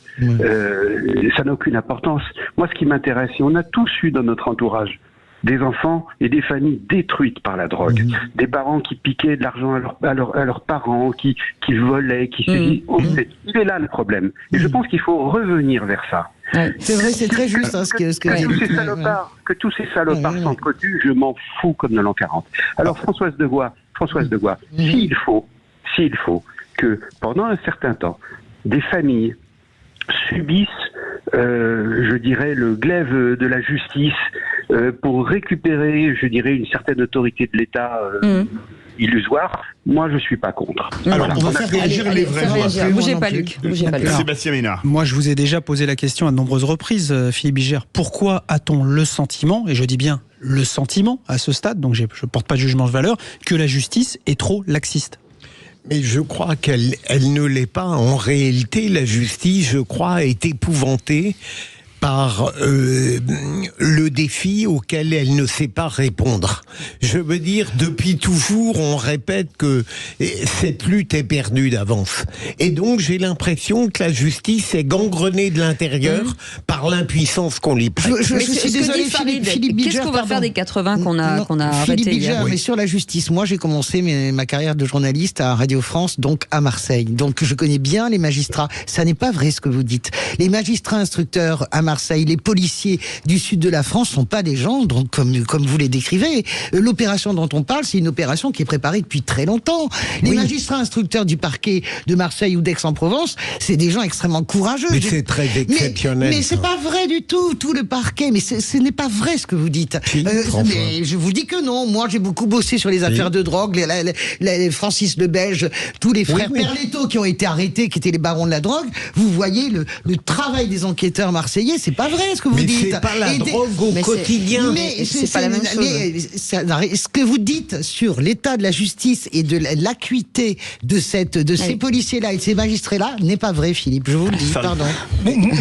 ça n'a aucune importance. Moi, ce qui m'intéresse, et on a tous eu dans notre entourage des enfants et des familles détruites par la drogue, des parents qui piquaient de l'argent à leurs parents, qui volaient, qui se disent, il est là le problème. Et je pense qu'il faut revenir vers ça. Ouais. C'est vrai, c'est très juste ce que tous ces salopards s'entretuent, je m'en fous comme de l'an 40. Alors Françoise de Gois, s'il faut que pendant un certain temps, des familles subissent, je dirais, le glaive de la justice pour récupérer, je dirais, une certaine autorité de l'État illusoire, moi je suis pas contre. Alors on va faire réagir les vrais voix. Bougez pas, Luc. Sébastien Ménard. Moi, je vous ai déjà posé la question à de nombreuses reprises, Philippe Bilger. Pourquoi a-t-on le sentiment, et je dis bien le sentiment à ce stade, donc je ne porte pas de jugement de valeur, que la justice est trop laxiste? Mais je crois qu'elle ne l'est pas. En réalité, la justice, je crois, est épouvantée par le défi auquel elle ne sait pas répondre. Je veux dire, depuis toujours, on répète que cette lutte est perdue d'avance. Et donc, j'ai l'impression que la justice est gangrenée de l'intérieur par l'impuissance qu'on lui prête. Je suis désolé, Philippe Bilger. Qu'est-ce qu'on va faire des 80 qu'on a arrêtés? Philippe Bilger, mais sur la justice, moi j'ai commencé ma carrière de journaliste à Radio France, donc à Marseille. Donc je connais bien les magistrats. Ça n'est pas vrai ce que vous dites. Les magistrats instructeurs à Marseille, les policiers du sud de la France sont pas des gens donc, comme vous les décrivez. L'opération dont on parle, c'est une opération qui est préparée depuis très longtemps. Les magistrats instructeurs du parquet de Marseille ou d'Aix-en-Provence, c'est des gens extrêmement courageux. Mais c'est très exceptionnel. Mais c'est pas vrai du tout le parquet. Mais ce n'est pas vrai ce que vous dites. Mais je vous dis que non. Moi, j'ai beaucoup bossé sur les affaires de drogue. Les Francis le Belge, tous les frères Perletto qui ont été arrêtés, qui étaient les barons de la drogue. Vous voyez le travail des enquêteurs marseillais. C'est pas vrai ce que vous dites. Mais c'est pas la drogue au quotidien. Mais c'est pas la même chose. Ce que vous dites sur l'état de la justice et de l'acuité de ces policiers-là et de ces magistrats-là n'est pas vrai, Philippe. Je vous le dis. Pardon.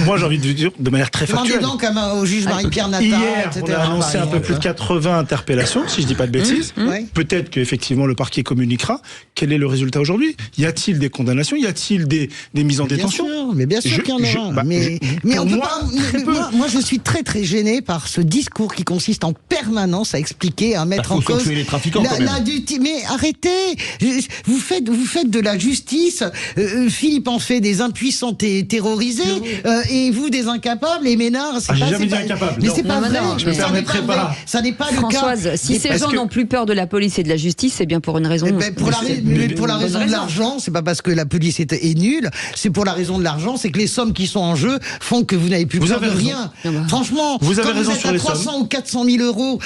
Moi, j'ai envie de dire de manière très factuelle. Demandez donc au juge Marie-Pierre Nata. Hier, on a annoncé un peu plus de 80 interpellations, si je dis pas de bêtises. Peut-être qu'effectivement le parquet communiquera. Quel est le résultat aujourd'hui? Y a-t-il des condamnations? Y a-t-il des mises en détention? Mais bien sûr qu'il y en aura. Mais on peut pas. Moi, je suis très très gêné par ce discours qui consiste en permanence à expliquer, à mettre en cause les trafiquants, mais arrêtez. Vous faites de la justice. Philippe en fait des impuissants terrorisés et vous des incapables. Et Ménard, c'est pas. J'ai jamais dit incapable. Mais c'est pas vrai. Je me permettrai pas. Ça n'est pas le cas. Françoise, si ces gens n'ont plus peur de la police et de la justice, c'est bien pour une raison. Pour la raison de l'argent, c'est pas parce que la police est nulle. C'est pour la raison de l'argent, c'est que les sommes qui sont en jeu font que vous n'avez plus peur de rien. Franchement, vous avez raison êtes sur à les 300 ou 400 000 euros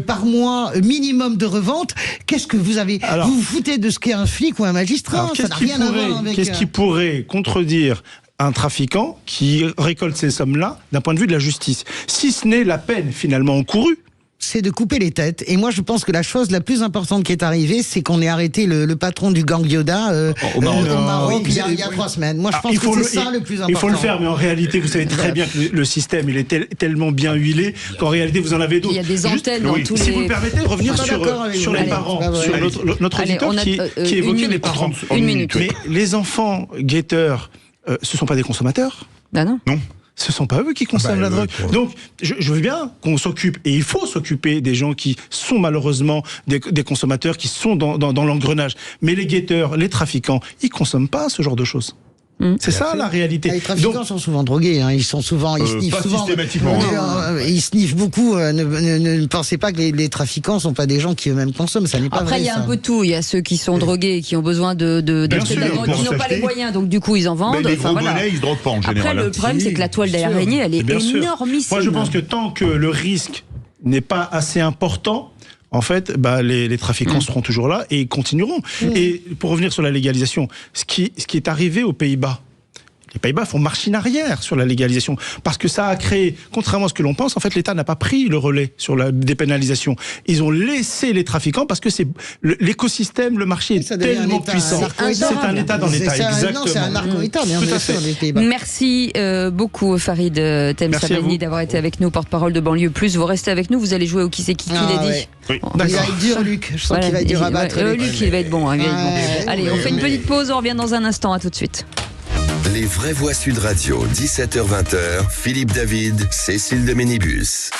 par mois minimum de revente, qu'est-ce que vous avez? Vous vous foutez de ce qu'est un flic ou un magistrat? Ça n'a rien à voir avec. Qu'est-ce qui pourrait contredire un trafiquant qui récolte ces sommes-là d'un point de vue de la justice, si ce n'est la peine finalement encourue? C'est de couper les têtes. Et moi, je pense que la chose la plus importante qui est arrivée, c'est qu'on ait arrêté le patron du gang Yoda au Maroc il y a 3 semaines. Moi, je pense que c'est ça le plus important. Il faut le faire, mais en réalité, vous savez très bien que le système, il est tellement bien huilé qu'en réalité, vous en avez d'autres. Il y a des antennes dans tous les... Si vous me permettez de revenir sur les parents, sur notre auditeur qui évoquait les parents. Une minute. Mais les enfants guetteurs, ce ne sont pas des consommateurs? Non. Ce ne sont pas eux qui consomment la drogue. Donc, je veux bien qu'on s'occupe, et il faut s'occuper des gens qui sont malheureusement des consommateurs, qui sont dans l'engrenage. Mais les guetteurs, les trafiquants, ils ne consomment pas ce genre de choses. C'est ça la réalité. Les trafiquants sont souvent drogués, hein. Ils sniffent souvent. Systématiquement. Ils sniffent beaucoup. Ne pensez pas que les trafiquants sont pas des gens qui eux-mêmes consomment. Ça n'est pas vrai. Après, il y a un peu de tout. Il y a ceux qui sont drogués et qui ont besoin d'acheter de la drogue, qui n'ont pas les moyens, donc du coup ils en vendent. Mais les gros bonnets, ils se droguent pas en général. Après, le problème, c'est que la toile d'araignée, elle est énormissime. Moi, je pense que tant que le risque n'est pas assez important, en fait, les trafiquants seront toujours là et ils continueront. Et pour revenir sur la légalisation, ce qui est arrivé aux Pays-Bas, les Pays-Bas font machine arrière sur la légalisation parce que ça a créé, contrairement à ce que l'on pense, en fait, l'État n'a pas pris le relais sur la dépénalisation. Ils ont laissé les trafiquants parce que c'est l'écosystème, le marché est tellement puissant. C'est un État dans l'État, exactement. C'est un narco-État, bien sûr, les Pays-Bas. Merci beaucoup Farid Temsamani d'avoir été avec nous, porte-parole de Banlieue Plus. Vous restez avec nous, vous allez jouer au Qui c'est qui l'a dit. Oui. Il va être dur, Luc. Je sens qu'il va être dur à battre. Luc, il va être bon. Allez, on fait une petite pause, on revient dans un instant. À tout de suite. Les vraies voix Sud Radio, 17h-20h, Philippe David, Cécile de Ménibus.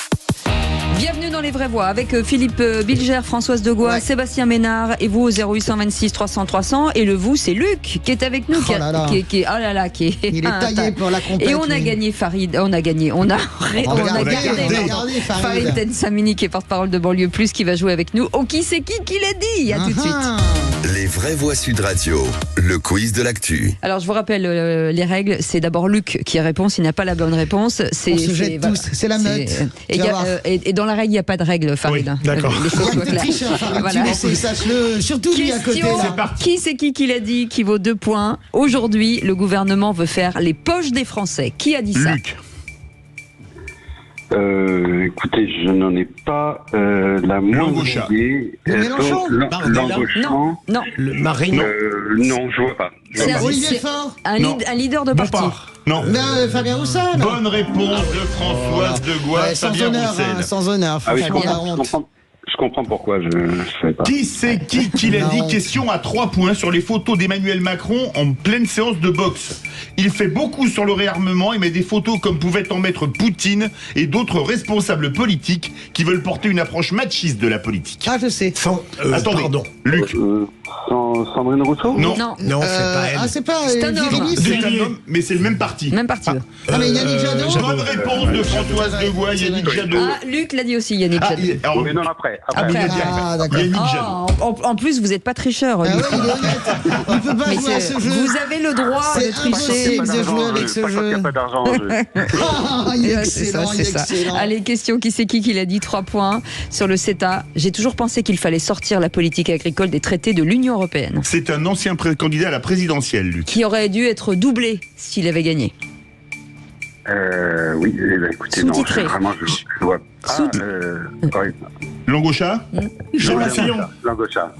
Bienvenue dans les vraies voix avec Philippe Bilger, Françoise Degois, Sébastien Ménard et vous au 0826 300 300 et le vous c'est Luc qui est avec nous Il est taillé pour la compète. Et on a gagné Farid, on a gardé Farid Tensamini qui est porte-parole de Banlieue Plus qui va jouer avec nous au qui c'est qui l'a dit. À tout de suite. Les vraies voix Sud Radio, le quiz de l'actu. Alors je vous rappelle les règles, c'est d'abord Luc qui répond, s'il n'a pas la bonne réponse, On se jette tous, c'est la meute. Et dans la règle, il n'y a pas de règle, Farid. Oui, d'accord. Les choses soient claires. Voilà. Sache-le, surtout lui à côté. Qui c'est qui l'a dit, qui vaut 2 points. Aujourd'hui, le gouvernement veut faire les poches des Français. Qui a dit ça? Luc. Écoutez, je n'en ai pas la moindre idée. Mélenchon Langochon. Non. Le Marine. Non, je vois pas. C'est Olivier Faure. un leader de parti. Non. Fabien Roussel. Bonne réponse de Françoise Degois, Fabien Roussel. Sans honneur, Ah oui, franchement, je comprends pourquoi, je ne savais pas. Qui c'est qui l'a dit? Question à 3 points sur les photos d'Emmanuel Macron en pleine séance de boxe. Il fait beaucoup sur le réarmement et met des photos comme pouvait en mettre Poutine et d'autres responsables politiques qui veulent porter une approche machiste de la politique. Ah, je sais. Attendez, pardon. Luc. Sandrine Rousseau? Non, Non, c'est pas elle. Ah, c'est pas C'est un homme. Virginie, c'est un homme, mais c'est le même parti. Même parti. Ah, mais Yannick Jadot. Bonne réponse de Françoise Degois, Yannick Jadot. Ah, Luc l'a dit aussi, Yannick Jadot. Mais non, après. Ah, d'accord. Yannick Jadot. En plus, vous n'êtes pas tricheur. Ah Luc. ouais, il est honnête. On peut pas Mais jouer à ce jeu. vous avez le droit C'est de tricher. impossible de jouer avec ce jeu. Il n'y a pas d'argent en jeu. Ah, il est Ouais, c'est ça, excellent, il est c'est ça. excellent. Allez, question, qui c'est qui l'a dit? 3 points sur le CETA. J'ai toujours pensé qu'il fallait sortir la politique agricole des traités de l'Union européenne. C'est un ancien candidat à la présidentielle, Luc. Qui aurait dû être doublé s'il avait gagné. Oui, écoutez, non, Sous-titré. vraiment, je vois pas. Langocha Jean Lafillon. Langocha.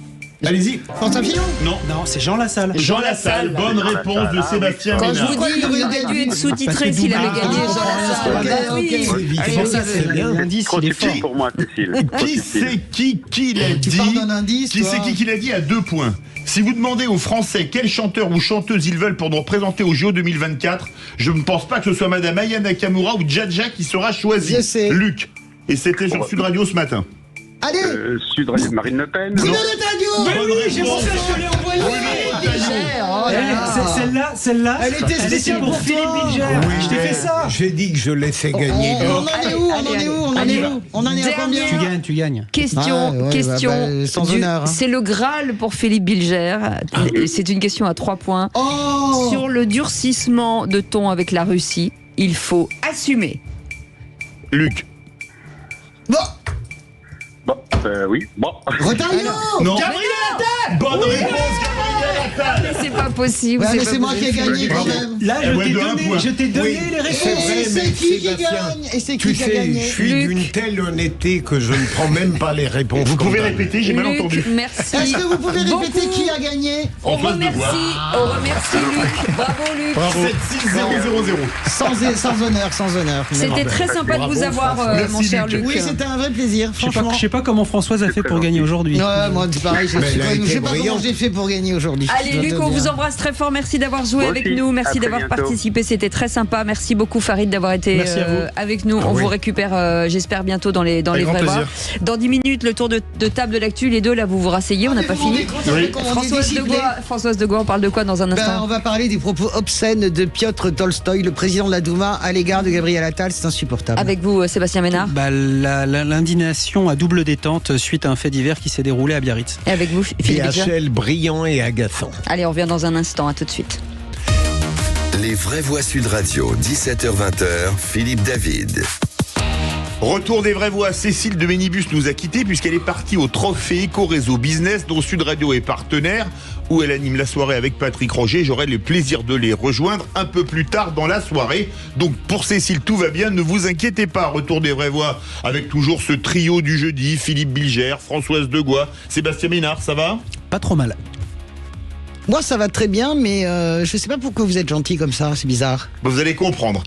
Allez-y. François Fillon. Non. Non, c'est Jean Lassalle. Jean Lassalle, bonne réponse de Sébastien Quand je Ménard. vous dis, il aurait dû être sous-titré s'il avait gagné, Jean Lassalle. Bah oui. C'est pour ça que c'est bien. L'indice, Trop il est difficile fort. pour moi, Cécile. Qui c'est qui l'a dit? parles d'un indice, Qui toi. c'est qui l'a dit à 2 points? Si vous demandez aux Français quel chanteur ou chanteuse ils veulent pour nous représenter au JO 2024, je ne pense pas que ce soit Madame Aya Nakamura ou Djadja qui sera choisie. Je sais. Luc. Et c'était sur Sud Radio ce matin. Allez. Sud Radio, Marine Le Pen. Bruno Retailleau. Bonne réponse. Celle-là, Elle était spéciale pour Philippe toi. Bilger. Je t'ai fait ça. J'ai dit que je laissais gagner. On en est à combien? Tu gagnes. Question, sans honneur. c'est le Graal pour Philippe Bilger. C'est une question à 3 points. Oh. Sur le durcissement de ton avec la Russie, il faut assumer. Luc. Bon, oui. Bon. Retailleau. Non. Bonne réponse, Gabriel Attal. Mais c'est pas possible. Ouais, mais c'est moi qui ai gagné quand même. Là, je t'ai donné les réponses. vrai, C'est mais qui Sébastien, gagne? Et c'est Tu qui a sais, gagné? je suis Luc. d'une telle honnêteté que je ne prends même pas les réponses. Vous pouvez spontanées. répéter, j'ai mal Luc, entendu. merci. Est-ce que vous pouvez répéter beaucoup. qui a gagné? On Françoise remercie Luc. Bravo Luc. 76000. Sans honneur. C'était très sympa de vous avoir, mon Merci, cher Luc. Luc. Oui, c'était un vrai plaisir, franchement. Je sais pas comment Françoise a fait pour gagner aujourd'hui. Ouais, moi, c'est pareil, Mais elle a je été sais pas comment brillante. j'ai fait pour gagner aujourd'hui. Allez Luc, on vous embrasse très fort. Merci d'avoir joué Moi avec aussi. nous. À Merci très d'avoir bientôt. participé. C'était très sympa. Merci beaucoup Farid d'avoir été Merci à vous. avec nous. On vous récupère, j'espère, bientôt dans les Avec grand vrais voix. plaisir. Dans 10 minutes, le tour de table de l'actu. Les deux, là, vous vous rasseyez. On n'a pas fini. Françoise Degois, on parle de quoi dans un instant? On va parler des propos obscènes de Piotr Tolstoï, le président de la Douma, à l'égard de Gabriel Attal. C'est insupportable. Avec vous, Sébastien Ménard. L'indignation à double détente suite à un fait divers qui s'est déroulé à Biarritz. Et avec vous, Philippe Bilger. PHL brillant et agaçant. Allez, on revient dans un instant. À tout de suite. Les vraies voix Sud Radio, 17h-20h, Philippe David. Retour des vraies voix. Cécile de Ménibus nous a quittés puisqu'elle est partie au Trophée Éco-Réseau Business dont Sud Radio est partenaire, où elle anime la soirée avec Patrick Roger. J'aurai le plaisir de les rejoindre un peu plus tard dans la soirée. Donc pour Cécile, tout va bien, ne vous inquiétez pas. Retour des vraies voix avec toujours ce trio du jeudi, Philippe Bilger, Françoise Degois, Sébastien Ménard, ça va? Pas trop mal. Moi, ça va très bien, mais je sais pas pourquoi vous êtes gentil comme ça, c'est bizarre. Vous allez comprendre.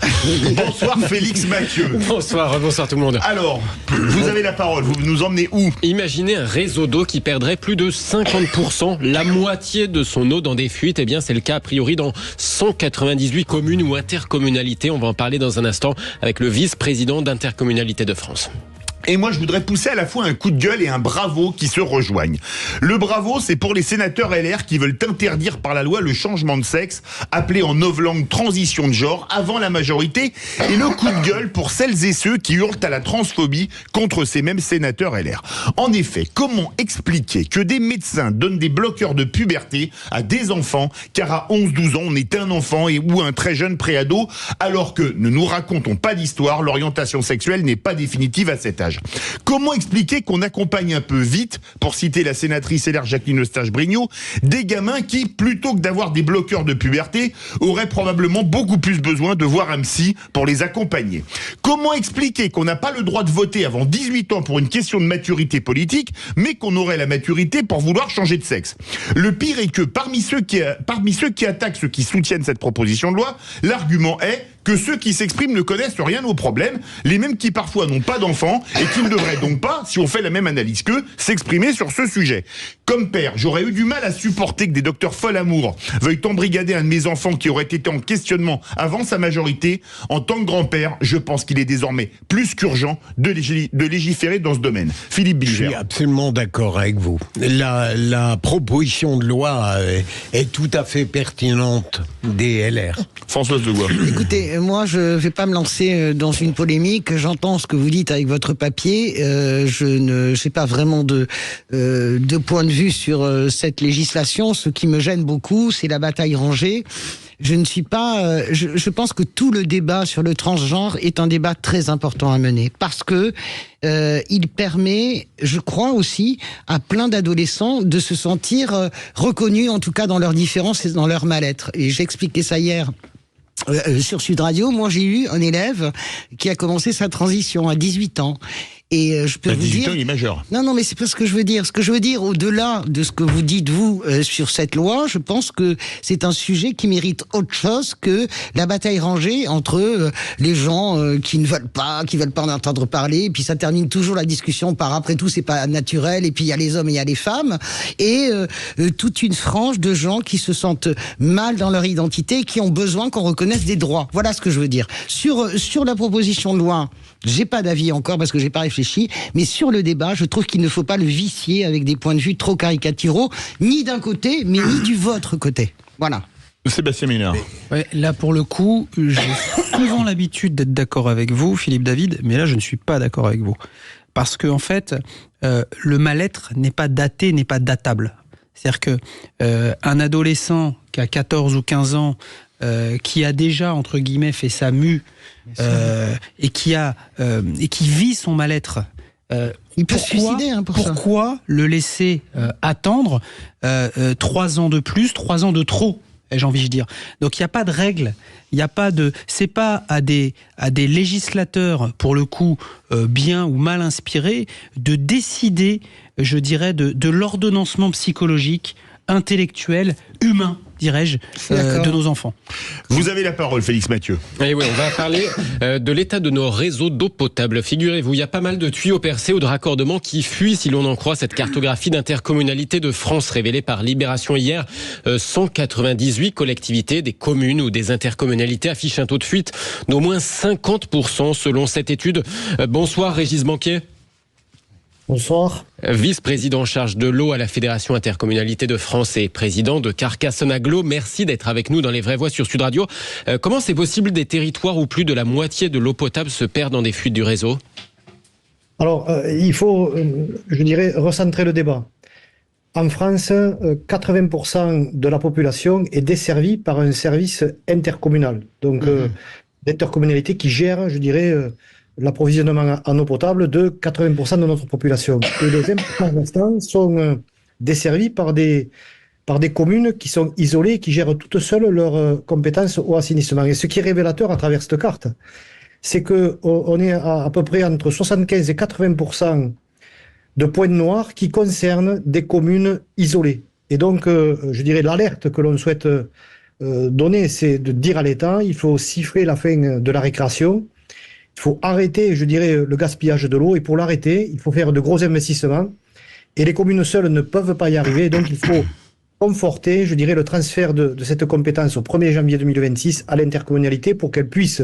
Bonsoir Félix Mathieu. Bonsoir tout le monde. Alors, vous avez la parole, vous nous emmenez où? Imaginez un réseau d'eau qui perdrait plus de 50%, la moitié de son eau dans des fuites. Eh bien, c'est le cas a priori dans 198 communes ou intercommunalités. On va en parler dans un instant avec le vice-président d'Intercommunalité de France. Et moi, je voudrais pousser à la fois un coup de gueule et un bravo qui se rejoignent. Le bravo, c'est pour les sénateurs LR qui veulent interdire par la loi le changement de sexe, appelé en novlangue transition de genre, avant la majorité. Et le coup de gueule pour celles et ceux qui hurlent à la transphobie contre ces mêmes sénateurs LR. En effet, comment expliquer que des médecins donnent des bloqueurs de puberté à des enfants, car à 11-12 ans, on est un enfant ou un très jeune préado, alors que, ne nous racontons pas d'histoire, l'orientation sexuelle n'est pas définitive à cet âge. Comment expliquer qu'on accompagne un peu vite, pour citer la sénatrice LR Jacqueline Eustache-Brinio, des gamins qui, plutôt que d'avoir des bloqueurs de puberté, auraient probablement beaucoup plus besoin de voir un psy pour les accompagner? Comment expliquer qu'on n'a pas le droit de voter avant 18 ans pour une question de maturité politique, mais qu'on aurait la maturité pour vouloir changer de sexe? Le pire est que parmi ceux qui attaquent ceux qui soutiennent cette proposition de loi, l'argument est que ceux qui s'expriment ne connaissent rien au problème, les mêmes qui parfois n'ont pas d'enfants et qui ne devraient donc pas, si on fait la même analyse qu'eux, s'exprimer sur ce sujet. Comme père, j'aurais eu du mal à supporter que des docteurs fol-amour veuillent embrigader un de mes enfants qui aurait été en questionnement avant sa majorité. En tant que grand-père, je pense qu'il est désormais plus qu'urgent de légiférer dans ce domaine. Philippe Bilger. Je suis absolument d'accord avec vous. La proposition de loi est tout à fait pertinente des LR. Françoise Degois. Écoutez, moi, je ne vais pas me lancer dans une polémique. J'entends ce que vous dites avec votre papier. Je n'ai pas vraiment de point de vue sur cette législation. Ce qui me gêne beaucoup, c'est la bataille rangée. Je ne suis pas. Je pense que tout le débat sur le transgenre est un débat très important à mener parce que il permet, je crois aussi, à plein d'adolescents de se sentir reconnus, en tout cas dans leurs différences et dans leur mal-être. Et j'expliquais ça hier. Sur Sud Radio, moi j'ai eu un élève qui a commencé sa transition à 18 ans. Et je peux vous dire... 18 ans, il est majeur. Non, mais c'est pas ce que je veux dire. Ce que je veux dire, au-delà de ce que vous dites, vous, sur cette loi, je pense que c'est un sujet qui mérite autre chose que la bataille rangée entre les gens qui ne veulent pas en entendre parler, et puis ça termine toujours la discussion par après tout, c'est pas naturel, et puis il y a les hommes et il y a les femmes, et toute une frange de gens qui se sentent mal dans leur identité et qui ont besoin qu'on reconnaisse des droits. Voilà ce que je veux dire. Sur la proposition de loi, j'ai pas d'avis encore parce que j'ai pas réfléchi, mais sur le débat, je trouve qu'il ne faut pas le vicier avec des points de vue trop caricaturaux, ni d'un côté, mais ni du vôtre côté. Voilà. Sébastien Ménard. Ouais, là, pour le coup, j'ai souvent l'habitude d'être d'accord avec vous, Philippe David, mais là, je ne suis pas d'accord avec vous. Parce que, en fait, le mal-être n'est pas daté, n'est pas datable. C'est-à-dire que un adolescent qui a 14 ou 15 ans, qui a déjà, entre guillemets, fait sa mue, et qui vit son mal-être. Il peut se suicider pour ça. Pourquoi le laisser attendre 3 ans de plus, 3 ans de trop, ai-je envie de dire. Donc il n'y a pas de règle, il n'y a pas de... C'est pas à des législateurs, pour le coup, bien ou mal inspirés, de décider, je dirais, de l'ordonnancement psychologique, intellectuel, humain, dirais-je, de nos enfants. Vous avez la parole, Félix Mathieu. Et oui, on va parler de l'état de nos réseaux d'eau potable. Figurez-vous, il y a pas mal de tuyaux percés ou de raccordements qui fuient, si l'on en croit cette cartographie d'intercommunalité de France révélée par Libération hier. 198 collectivités, des communes ou des intercommunalités affichent un taux de fuite d'au moins 50% selon cette étude. Bonsoir, Régis Banquier. Bonsoir. Vice-président en charge de l'eau à la Fédération Intercommunalité de France et président de Carcassonne Agglo. Merci d'être avec nous dans Les Vraies Voix sur Sud Radio. Comment c'est possible des territoires où plus de la moitié de l'eau potable se perd dans des fuites du réseau ? Alors, il faut, je dirais, recentrer le débat. En France, 80% de la population est desservie par un service intercommunal. Donc, l'intercommunalité qui gère, je dirais... l'approvisionnement en eau potable de 80% de notre population. Et les 20% restants sont desservis par des communes qui sont isolées, qui gèrent toutes seules leurs compétences au assainissement. Et ce qui est révélateur à travers cette carte, c'est qu'on est à peu près entre 75 et 80% de points noirs qui concernent des communes isolées. Et donc, je dirais, l'alerte que l'on souhaite donner, c'est de dire à l'État, il faut siffler la fin de la récréation. Il faut arrêter, je dirais, le gaspillage de l'eau. Et pour l'arrêter, il faut faire de gros investissements. Et les communes seules ne peuvent pas y arriver. Donc, il faut conforter, je dirais, le transfert de cette compétence au 1er janvier 2026 à l'intercommunalité pour qu'elle puisse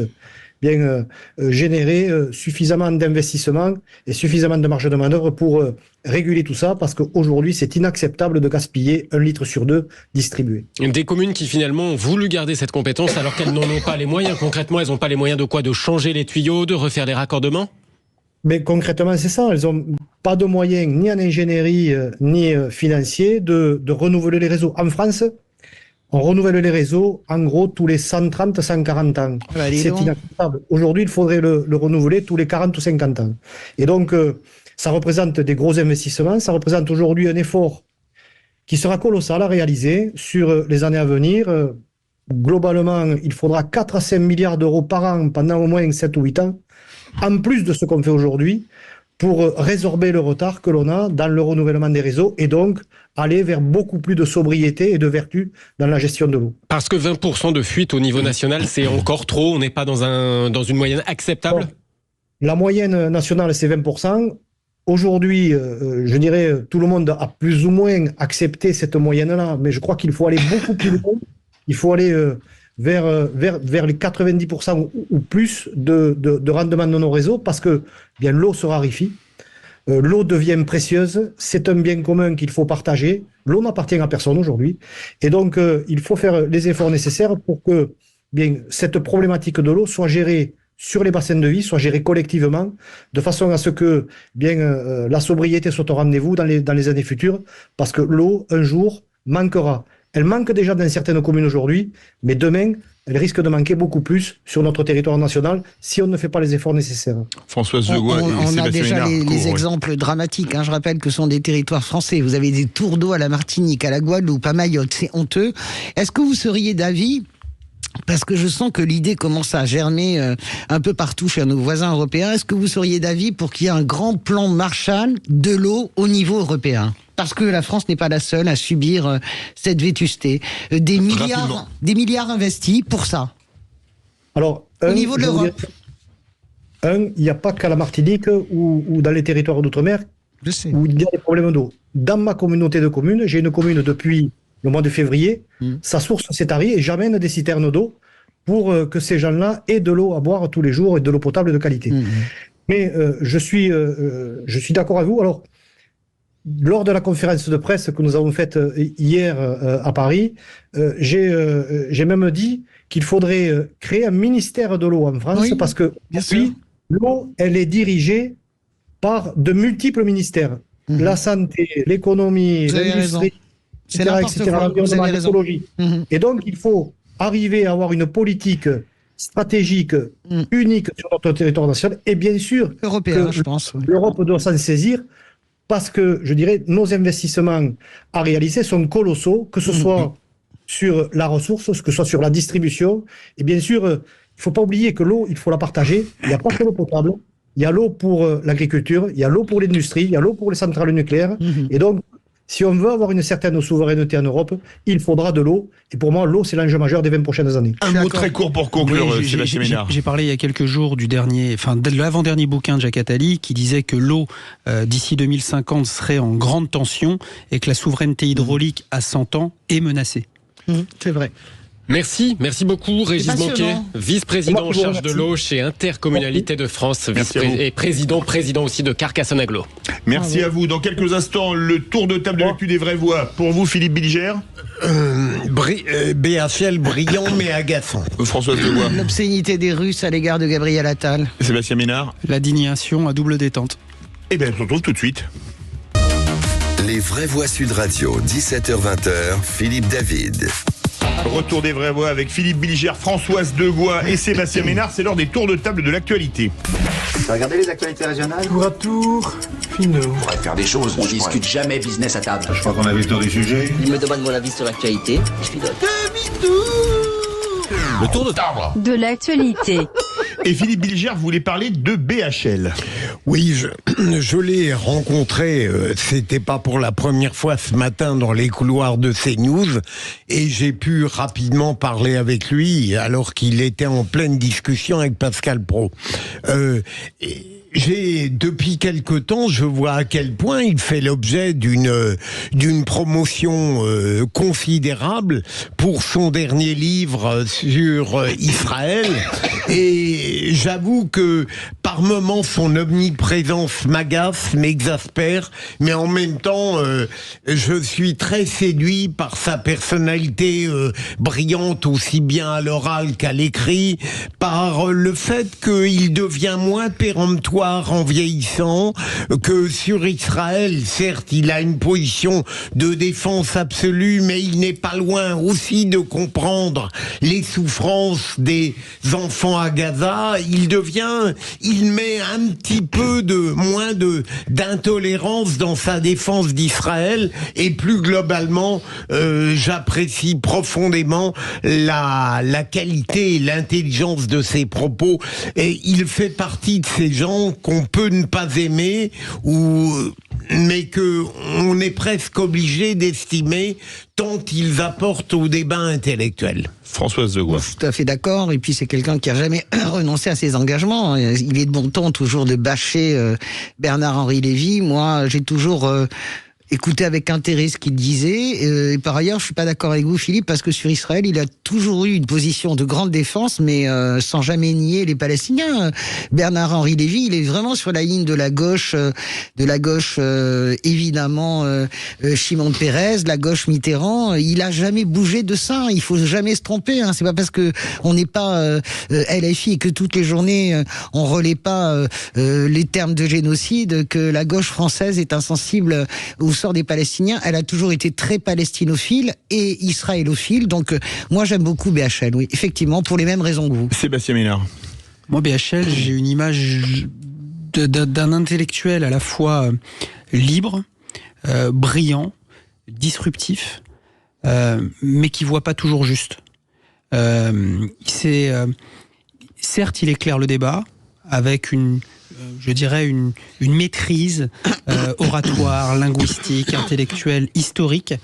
générer suffisamment d'investissements et suffisamment de marge de manœuvre pour réguler tout ça, parce qu'aujourd'hui, c'est inacceptable de gaspiller 1 litre sur 2 distribué. Des communes qui finalement ont voulu garder cette compétence alors qu'elles n'en ont pas les moyens. Concrètement, elles n'ont pas les moyens de quoi? De changer les tuyaux, de refaire les raccordements? Mais concrètement, c'est ça. Elles n'ont pas de moyens, ni en ingénierie, ni financiers, de renouveler les réseaux. En France, on renouvelle les réseaux, en gros, tous les 130, 140 ans. C'est inacceptable. Aujourd'hui, il faudrait le renouveler tous les 40 ou 50 ans. Et donc, ça représente des gros investissements. Ça représente aujourd'hui un effort qui sera colossal à réaliser sur les années à venir. Globalement, il faudra 4 à 5 milliards d'euros par an pendant au moins 7 ou 8 ans, en plus de ce qu'on fait aujourd'hui, pour résorber le retard que l'on a dans le renouvellement des réseaux et donc aller vers beaucoup plus de sobriété et de vertu dans la gestion de l'eau. Parce que 20% de fuite au niveau national, c'est encore trop. On n'est pas dans une moyenne acceptable? Bon, la moyenne nationale, c'est 20%. Aujourd'hui, je dirais, tout le monde a plus ou moins accepté cette moyenne-là, mais je crois qu'il faut aller beaucoup plus loin. Il faut aller vers les 90% ou plus de rendement de nos réseaux, parce que bien l'eau se raréfie, l'eau devient précieuse, c'est un bien commun qu'il faut partager, l'eau n'appartient à personne aujourd'hui, et donc il faut faire les efforts nécessaires pour que bien cette problématique de l'eau soit gérée sur les bassins de vie, soit gérée collectivement, de façon à ce que bien la sobriété soit au rendez-vous dans les années futures, parce que l'eau, un jour, manquera. Elle manque déjà dans certaines communes aujourd'hui, mais demain, elle risque de manquer beaucoup plus sur notre territoire national si on ne fait pas les efforts nécessaires. Françoise Degois et on a déjà Ménard, les exemples dramatiques. Je rappelle que ce sont des territoires français. Vous avez des tours d'eau à la Martinique, à la Guadeloupe, à Mayotte. C'est honteux. Est-ce que vous seriez d'avis, parce que je sens que l'idée commence à germer un peu partout chez nos voisins européens, est-ce que vous seriez d'avis pour qu'il y ait un grand plan Marshall de l'eau au niveau européen ? Parce que la France n'est pas la seule à subir cette vétusté. Des milliards investis pour ça. Alors, au niveau de l'Europe. Il n'y a pas qu'à la Martinique ou dans les territoires d'outre-mer où il y a des problèmes d'eau. Dans ma communauté de communes, j'ai une commune depuis le mois de février, sa source s'est tarie et j'amène des citernes d'eau pour que ces gens-là aient de l'eau à boire tous les jours et de l'eau potable de qualité. Mais je suis d'accord avec vous. Alors, lors de la conférence de presse que nous avons faite hier à Paris, j'ai même dit qu'il faudrait créer un ministère de l'eau en France, parce que l'eau, elle est dirigée par de multiples ministères. La santé, l'économie, l'industrie, etc., l'environnement, l'écologie. Et donc, il faut arriver à avoir une politique stratégique unique sur notre territoire national, et bien sûr, européen, je pense. L'Europe doit s'en saisir, parce que, je dirais, nos investissements à réaliser sont colossaux, que ce soit sur la ressource, que ce soit sur la distribution. Et bien sûr, il ne faut pas oublier que l'eau, il faut la partager. Il n'y a pas que l'eau potable. Il y a l'eau pour l'agriculture, il y a l'eau pour l'industrie, il y a l'eau pour les centrales nucléaires. Et donc, si on veut avoir une certaine souveraineté en Europe, il faudra de l'eau. Et pour moi, l'eau, c'est l'enjeu majeur des 20 prochaines années. Un mot très court pour conclure, Sébastien Ménard. J'ai parlé il y a quelques jours de l'avant-dernier bouquin de Jacques Attali, qui disait que l'eau, d'ici 2050, serait en grande tension et que la souveraineté hydraulique à 100 ans est menacée. C'est vrai. Merci beaucoup Régis Banquet, vice-président en charge de l'eau chez Intercommunalité de France, et président aussi de Carcassonne Agglo. Merci à vous. Dans quelques instants, le tour de table de l'actu des vraies voix. Pour vous, Philippe Bilger. BHL brillant mais agaçant. Françoise Degois. L'obscénité des Russes à l'égard de Gabriel Attal. Sébastien Ménard. L'indignation à double détente. Eh bien, on se retrouve tout de suite. Les vraies voix Sud Radio, 17h-20h, Philippe David. Retour des vraies voix avec Philippe Bilger, Françoise Degois et Sébastien Ménard. C'est l'heure des tours de table de l'actualité. Regardez les actualités régionales. Tour à tour, Finot. On pourrait faire des choses. On discute jamais business à table. Je crois qu'on avait le tour du sujet. Il me demande mon avis sur l'actualité. Je lui donne. Le tour de table de l'actualité. Et Philippe Bilger voulait parler de BHL. Oui, je l'ai rencontré, c'était pas pour la première fois ce matin dans les couloirs de CNews, et j'ai pu rapidement parler avec lui alors qu'il était en pleine discussion avec Pascal Praud. depuis quelque temps, je vois à quel point il fait l'objet d'une promotion considérable pour son dernier livre sur Israël. Et j'avoue que par moments son omniprésence m'agace, m'exaspère, mais en même temps, je suis très séduit par sa personnalité brillante, aussi bien à l'oral qu'à l'écrit, par le fait qu'il devient moins péremptoire en vieillissant, que sur Israël, certes, il a une position de défense absolue, mais il n'est pas loin aussi de comprendre les souffrances des enfants à Gaza. Il met un petit peu moins d'intolérance dans sa défense d'Israël, et plus globalement, j'apprécie profondément la qualité et l'intelligence de ses propos, et il fait partie de ces gens qu'on peut ne pas aimer, mais qu'on est presque obligé d'estimer tant ils apportent au débat intellectuel. Françoise de Gois. Tout à fait d'accord, et puis c'est quelqu'un qui a jamais renoncé à ses engagements. Il est de bon ton toujours de bâcher Bernard-Henri Lévy. Moi, j'ai toujours écouté avec intérêt ce qu'il disait. Et par ailleurs, je suis pas d'accord avec vous, Philippe, parce que sur Israël, il a toujours eu une position de grande défense, mais sans jamais nier les Palestiniens. Bernard-Henri Lévy, il est vraiment sur la ligne de la gauche évidemment Shimon Peres, la gauche Mitterrand. Il a jamais bougé de ça. Il faut jamais se tromper. Hein. C'est pas parce que on n'est pas LFI et que toutes les journées on relaie pas les termes de génocide que la gauche française est insensible au sort des Palestiniens. Elle a toujours été très palestinophile et israélophile. Donc moi j'aime beaucoup BHL, oui, effectivement, pour les mêmes raisons que vous. Sébastien Ménard. Moi, BHL, j'ai une image d'un intellectuel à la fois libre, brillant, disruptif, mais qui voit pas toujours juste. Certes, il éclaire le débat avec une maîtrise oratoire, linguistique, intellectuelle, historique,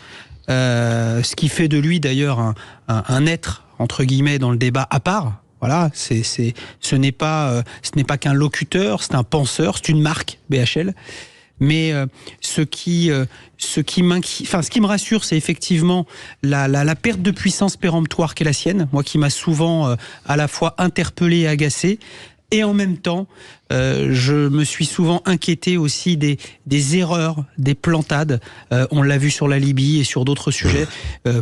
ce qui fait de lui d'ailleurs un être, entre guillemets, dans le débat à part. Voilà, ce n'est pas qu'un locuteur, c'est un penseur, c'est une marque, BHL. Mais ce qui me rassure, c'est effectivement la perte de puissance péremptoire qu'est la sienne, moi qui m'a souvent à la fois interpellé et agacé. Et en même temps, je me suis souvent inquiété aussi des erreurs, des plantades. On l'a vu sur la Libye et sur d'autres sujets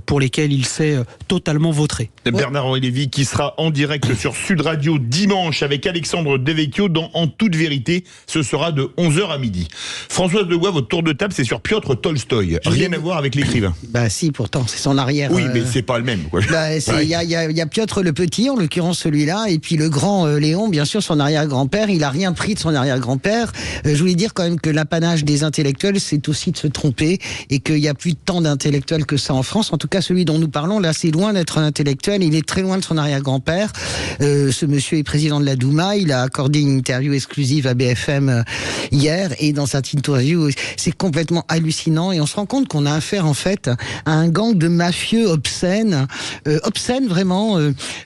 pour lesquels il s'est totalement vautré. Bernard-Henri Lévy qui sera en direct sur Sud Radio dimanche avec Alexandre Devecchio dans En toute vérité. Ce sera de 11h à midi. Françoise de Gois, votre tour de table, c'est sur Piotr Tolstoï. Rien à voir avec l'écrivain. Bah si, pourtant, c'est son arrière. Oui, mais c'est pas le même. Il y a Piotr le Petit, en l'occurrence celui-là, et puis le grand Léon, bien sûr, son arrière-grand-père. Il a rien pris de son arrière-grand-père. Je voulais dire quand même que l'apanage des intellectuels, c'est aussi de se tromper, et qu'il n'y a plus tant d'intellectuels que ça en France. En tout cas, celui dont nous parlons, là, c'est loin d'être un intellectuel. Il est très loin de son arrière-grand-père. Ce monsieur est président de la Douma. Il a accordé une interview exclusive à BFM hier, et dans cette interview, c'est complètement hallucinant, et on se rend compte qu'on a affaire en fait à un gang de mafieux obscènes, vraiment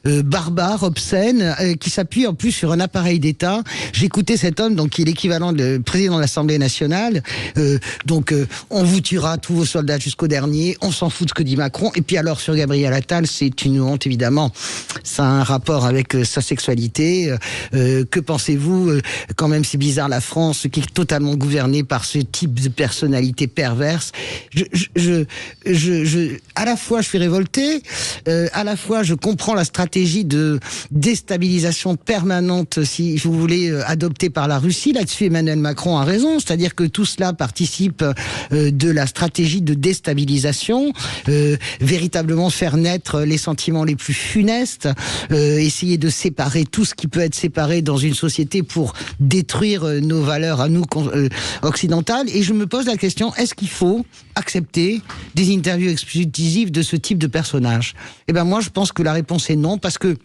barbares, obscènes, qui s'appuient en plus sur un appareil d'État. J'écoutais cet homme, donc qui est l'équivalent de président de l'Assemblée nationale. On vous tuera tous vos soldats jusqu'au dernier. On s'en fout de ce que dit Macron. Et puis alors sur Gabriel Attal, c'est une honte évidemment. Ça a un rapport avec sa sexualité. Que pensez-vous quand même, c'est bizarre, la France qui est totalement gouvernée par ce type de personnalité perverse. À la fois je suis révolté, à la fois je comprends la stratégie de déstabilisation permanente, si vous voulez, adoptée par la Russie. Là-dessus, Emmanuel Macron a raison, c'est-à-dire que tout cela participe de la stratégie de déstabilisation, véritablement faire naître les sentiments les plus funestes, essayer de séparer tout ce qui peut être séparé dans une société pour détruire nos valeurs à nous occidentales. Et je me pose la question, est-ce qu'il faut accepter des interviews exclusives de ce type de personnage ? Eh ben moi, je pense que la réponse est non, parce que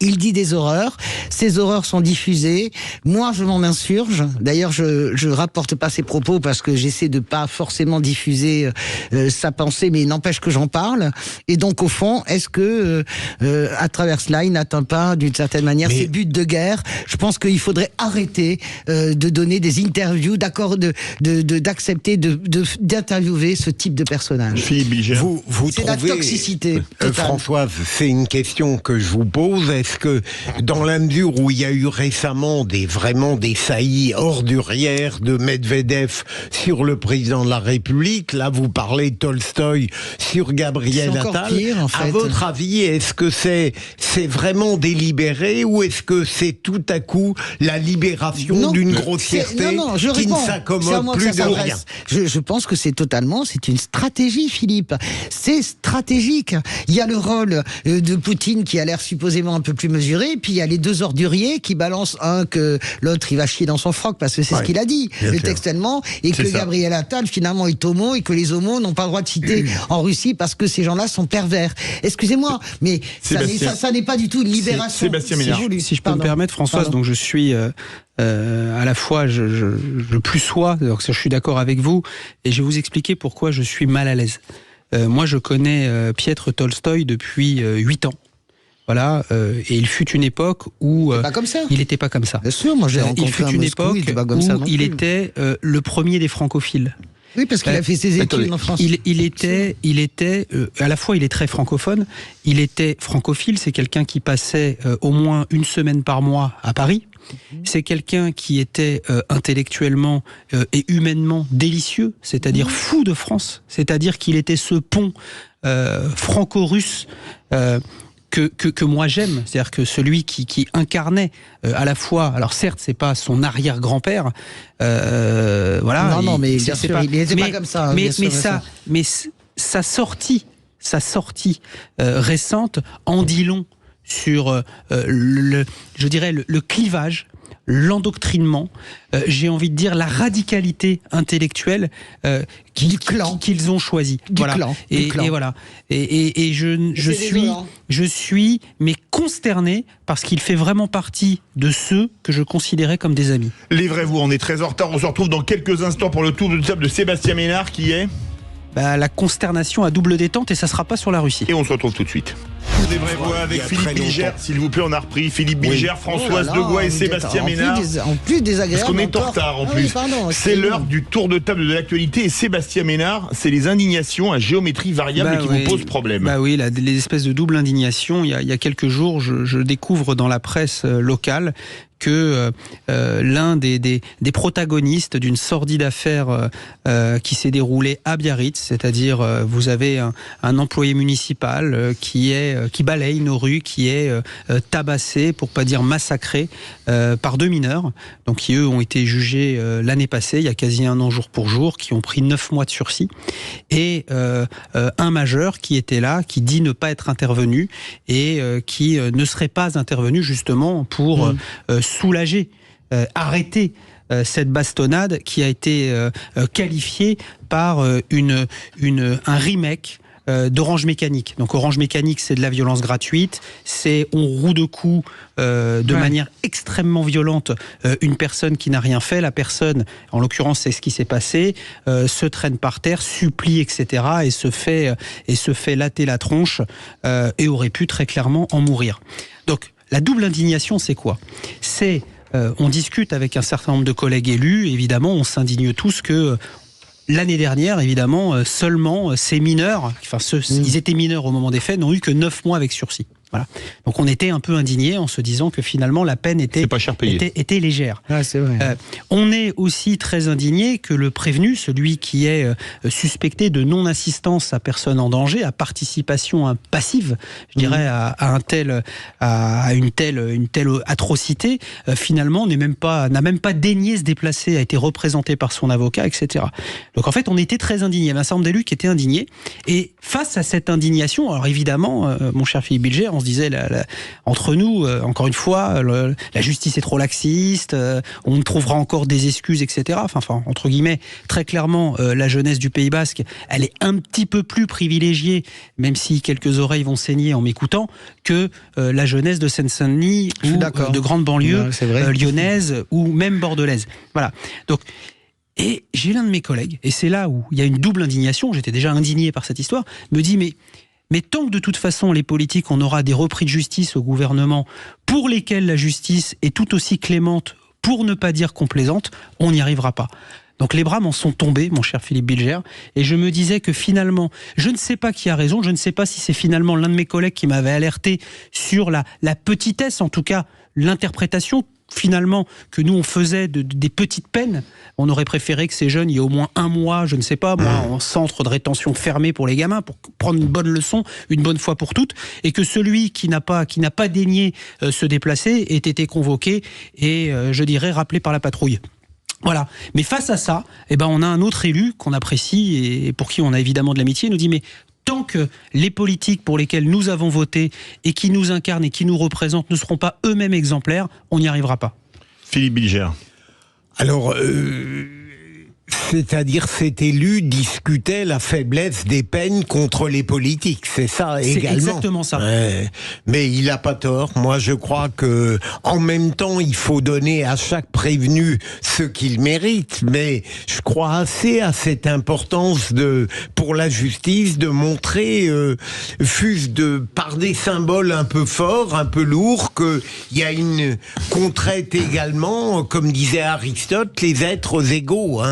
Il dit des horreurs. Ces horreurs sont diffusées. Moi, je m'en insurge. D'ailleurs, je rapporte pas ses propos parce que j'essaie de pas forcément diffuser sa pensée, mais il n'empêche que j'en parle. Et donc, au fond, est-ce que à travers cela, il n'atteint pas d'une certaine manière ses buts de guerre? Je pense qu'il faudrait arrêter de donner des interviews, d'accepter d'interviewer ce type de personnage. Vous c'est trouvez, la toxicité totale. Françoise, c'est une question que je vous pose. Est-ce que, dans la mesure où il y a eu récemment vraiment des saillies ordurières de Medvedev sur le président de la République, là vous parlez de Tolstoï sur Gabriel Attal, pire, en fait. à votre avis, est-ce que c'est vraiment délibéré ou est-ce que c'est tout à coup la libération d'une grossièreté qui ne s'accommode plus de rien? Je pense que c'est une stratégie, Philippe. C'est stratégique. Il y a le rôle de Poutine qui a l'air supposément un peu plus mesuré, puis il y a les deux orduriers qui balancent que l'autre il va chier dans son froc parce que c'est ce qu'il a dit textuellement, et que Gabriel Attal finalement est homo et que les homos n'ont pas le droit de citer en Russie parce que ces gens-là sont pervers. Excusez-moi, mais ça n'est pas du tout une libération. Sébastien Ménard. Si je peux me permettre, Françoise, donc je suis à la fois je plus sois, donc je suis d'accord avec vous, et je vais vous expliquer pourquoi je suis mal à l'aise. Moi, je connais Piotr Tolstoï depuis 8 ans. Voilà, et il fut une époque où il n'était pas comme ça. Bien sûr, moi j'ai rencontré il fut une époque où il était le premier des francophiles. Oui, parce qu'il a fait ses études en France. Il était à la fois il est très francophone, il était francophile, c'est quelqu'un qui passait au moins une semaine par mois à Paris. C'est quelqu'un qui était intellectuellement et humainement délicieux, c'est-à-dire fou de France, c'est-à-dire qu'il était ce pont franco-russe que moi j'aime, c'est-à-dire que celui qui incarnait à la fois, alors certes c'est pas son arrière-grand-père, voilà. Non, mais bien sûr, il n'était pas comme ça. Mais sa sortie récente en dit long sur je dirais le clivage, l'endoctrinement, j'ai envie de dire la radicalité intellectuelle qu'ils ont choisi. Et voilà. Et je suis mais consterné parce qu'il fait vraiment partie de ceux que je considérais comme des amis. Les vrais vous, on est très en retard. On se retrouve dans quelques instants pour le tour de table de Sébastien Ménard qui est la consternation à double détente, et ça sera pas sur la Russie. Et on se retrouve tout de suite. Des vraies voix avec Philippe Bilger, s'il vous plaît, on a repris. Philippe Bilger, Françoise Degois et Sébastien Ménard. En plus désagréable. Parce qu'on est en retard en plus. C'est l'heure du tour de table de l'actualité. Et Sébastien Ménard, c'est les indignations à géométrie variable qui vous posent problème. Bah oui, les espèces de double indignation. Il y a quelques jours, je découvre dans la presse locale que l'un des protagonistes d'une sordide affaire qui s'est déroulée à Biarritz, c'est-à-dire vous avez un employé municipal qui balaye nos rues, qui est tabassé, pour pas dire massacré, par 2 mineurs, donc qui eux ont été jugés l'année passée, il y a quasi 1 an jour pour jour, qui ont pris 9 mois de sursis, et un majeur qui était là, qui dit ne pas être intervenu et qui ne serait pas intervenu justement pour soulager, arrêter cette bastonnade qui a été qualifiée par un remake d'Orange Mécanique. Donc Orange Mécanique, c'est de la violence gratuite, c'est on roue de coups de manière extrêmement violente une personne qui n'a rien fait. La personne, en l'occurrence c'est ce qui s'est passé, se traîne par terre, supplie, etc. et se fait latter la tronche et aurait pu très clairement en mourir. Donc la double indignation, c'est quoi ? C'est, on discute avec un certain nombre de collègues élus, évidemment, on s'indigne tous que l'année dernière, évidemment, seulement ces mineurs, ils étaient mineurs au moment des faits, n'ont eu que 9 mois avec sursis. Voilà. Donc on était un peu indignés en se disant que finalement la peine était légère. Ah, c'est vrai. On est aussi très indignés que le prévenu, celui qui est suspecté de non-assistance à personne en danger, à participation passive, je dirais, à une telle atrocité, finalement n'a même pas daigné se déplacer, a été représenté par son avocat, etc. Donc en fait on était très indignés. Il y avait un certain nombre d'élus qui étaient indignés, et face à cette indignation, alors évidemment, mon cher Philippe Bilger, on se disait, entre nous, encore une fois, la justice est trop laxiste, on trouvera encore des excuses, etc. Enfin, entre guillemets, très clairement, la jeunesse du Pays Basque, elle est un petit peu plus privilégiée, même si quelques oreilles vont saigner en m'écoutant, que la jeunesse de Seine-Saint-Denis ou de grandes banlieues lyonnaises ou même bordelaises. Voilà. Donc, et j'ai l'un de mes collègues, et c'est là où il y a une double indignation, j'étais déjà indigné par cette histoire, me dit mais tant que de toute façon les politiques, on aura des repris de justice au gouvernement pour lesquels la justice est tout aussi clémente, pour ne pas dire complaisante, on n'y arrivera pas. Donc les bras m'en sont tombés, mon cher Philippe Bilger, et je me disais que finalement, je ne sais pas qui a raison, je ne sais pas si c'est finalement l'un de mes collègues qui m'avait alerté sur la petitesse, en tout cas l'interprétation finalement que nous on faisait des petites peines. On aurait préféré que ces jeunes, il y ait au moins un mois, je ne sais pas, en centre de rétention fermé pour les gamins, pour prendre une bonne leçon, une bonne fois pour toutes, et que celui qui n'a pas daigné se déplacer ait été convoqué et, je dirais, rappelé par la patrouille. Voilà. Mais face à ça, on a un autre élu qu'on apprécie et pour qui on a évidemment de l'amitié, il nous dit mais tant que les politiques pour lesquels nous avons voté et qui nous incarnent et qui nous représentent ne seront pas eux-mêmes exemplaires, on n'y arrivera pas. Philippe Bilger. Alors, c'est-à-dire cet élu discutait la faiblesse des peines contre les politiques, c'est ça également. C'est exactement ça. Mais il n'a pas tort. Moi, je crois que en même temps, il faut donner à chaque prévenu ce qu'il mérite. Mais je crois assez à cette importance pour la justice de montrer, fût-ce par des symboles un peu forts, un peu lourds, qu'il y a une qu'on traite également, comme disait Aristote, les êtres égaux.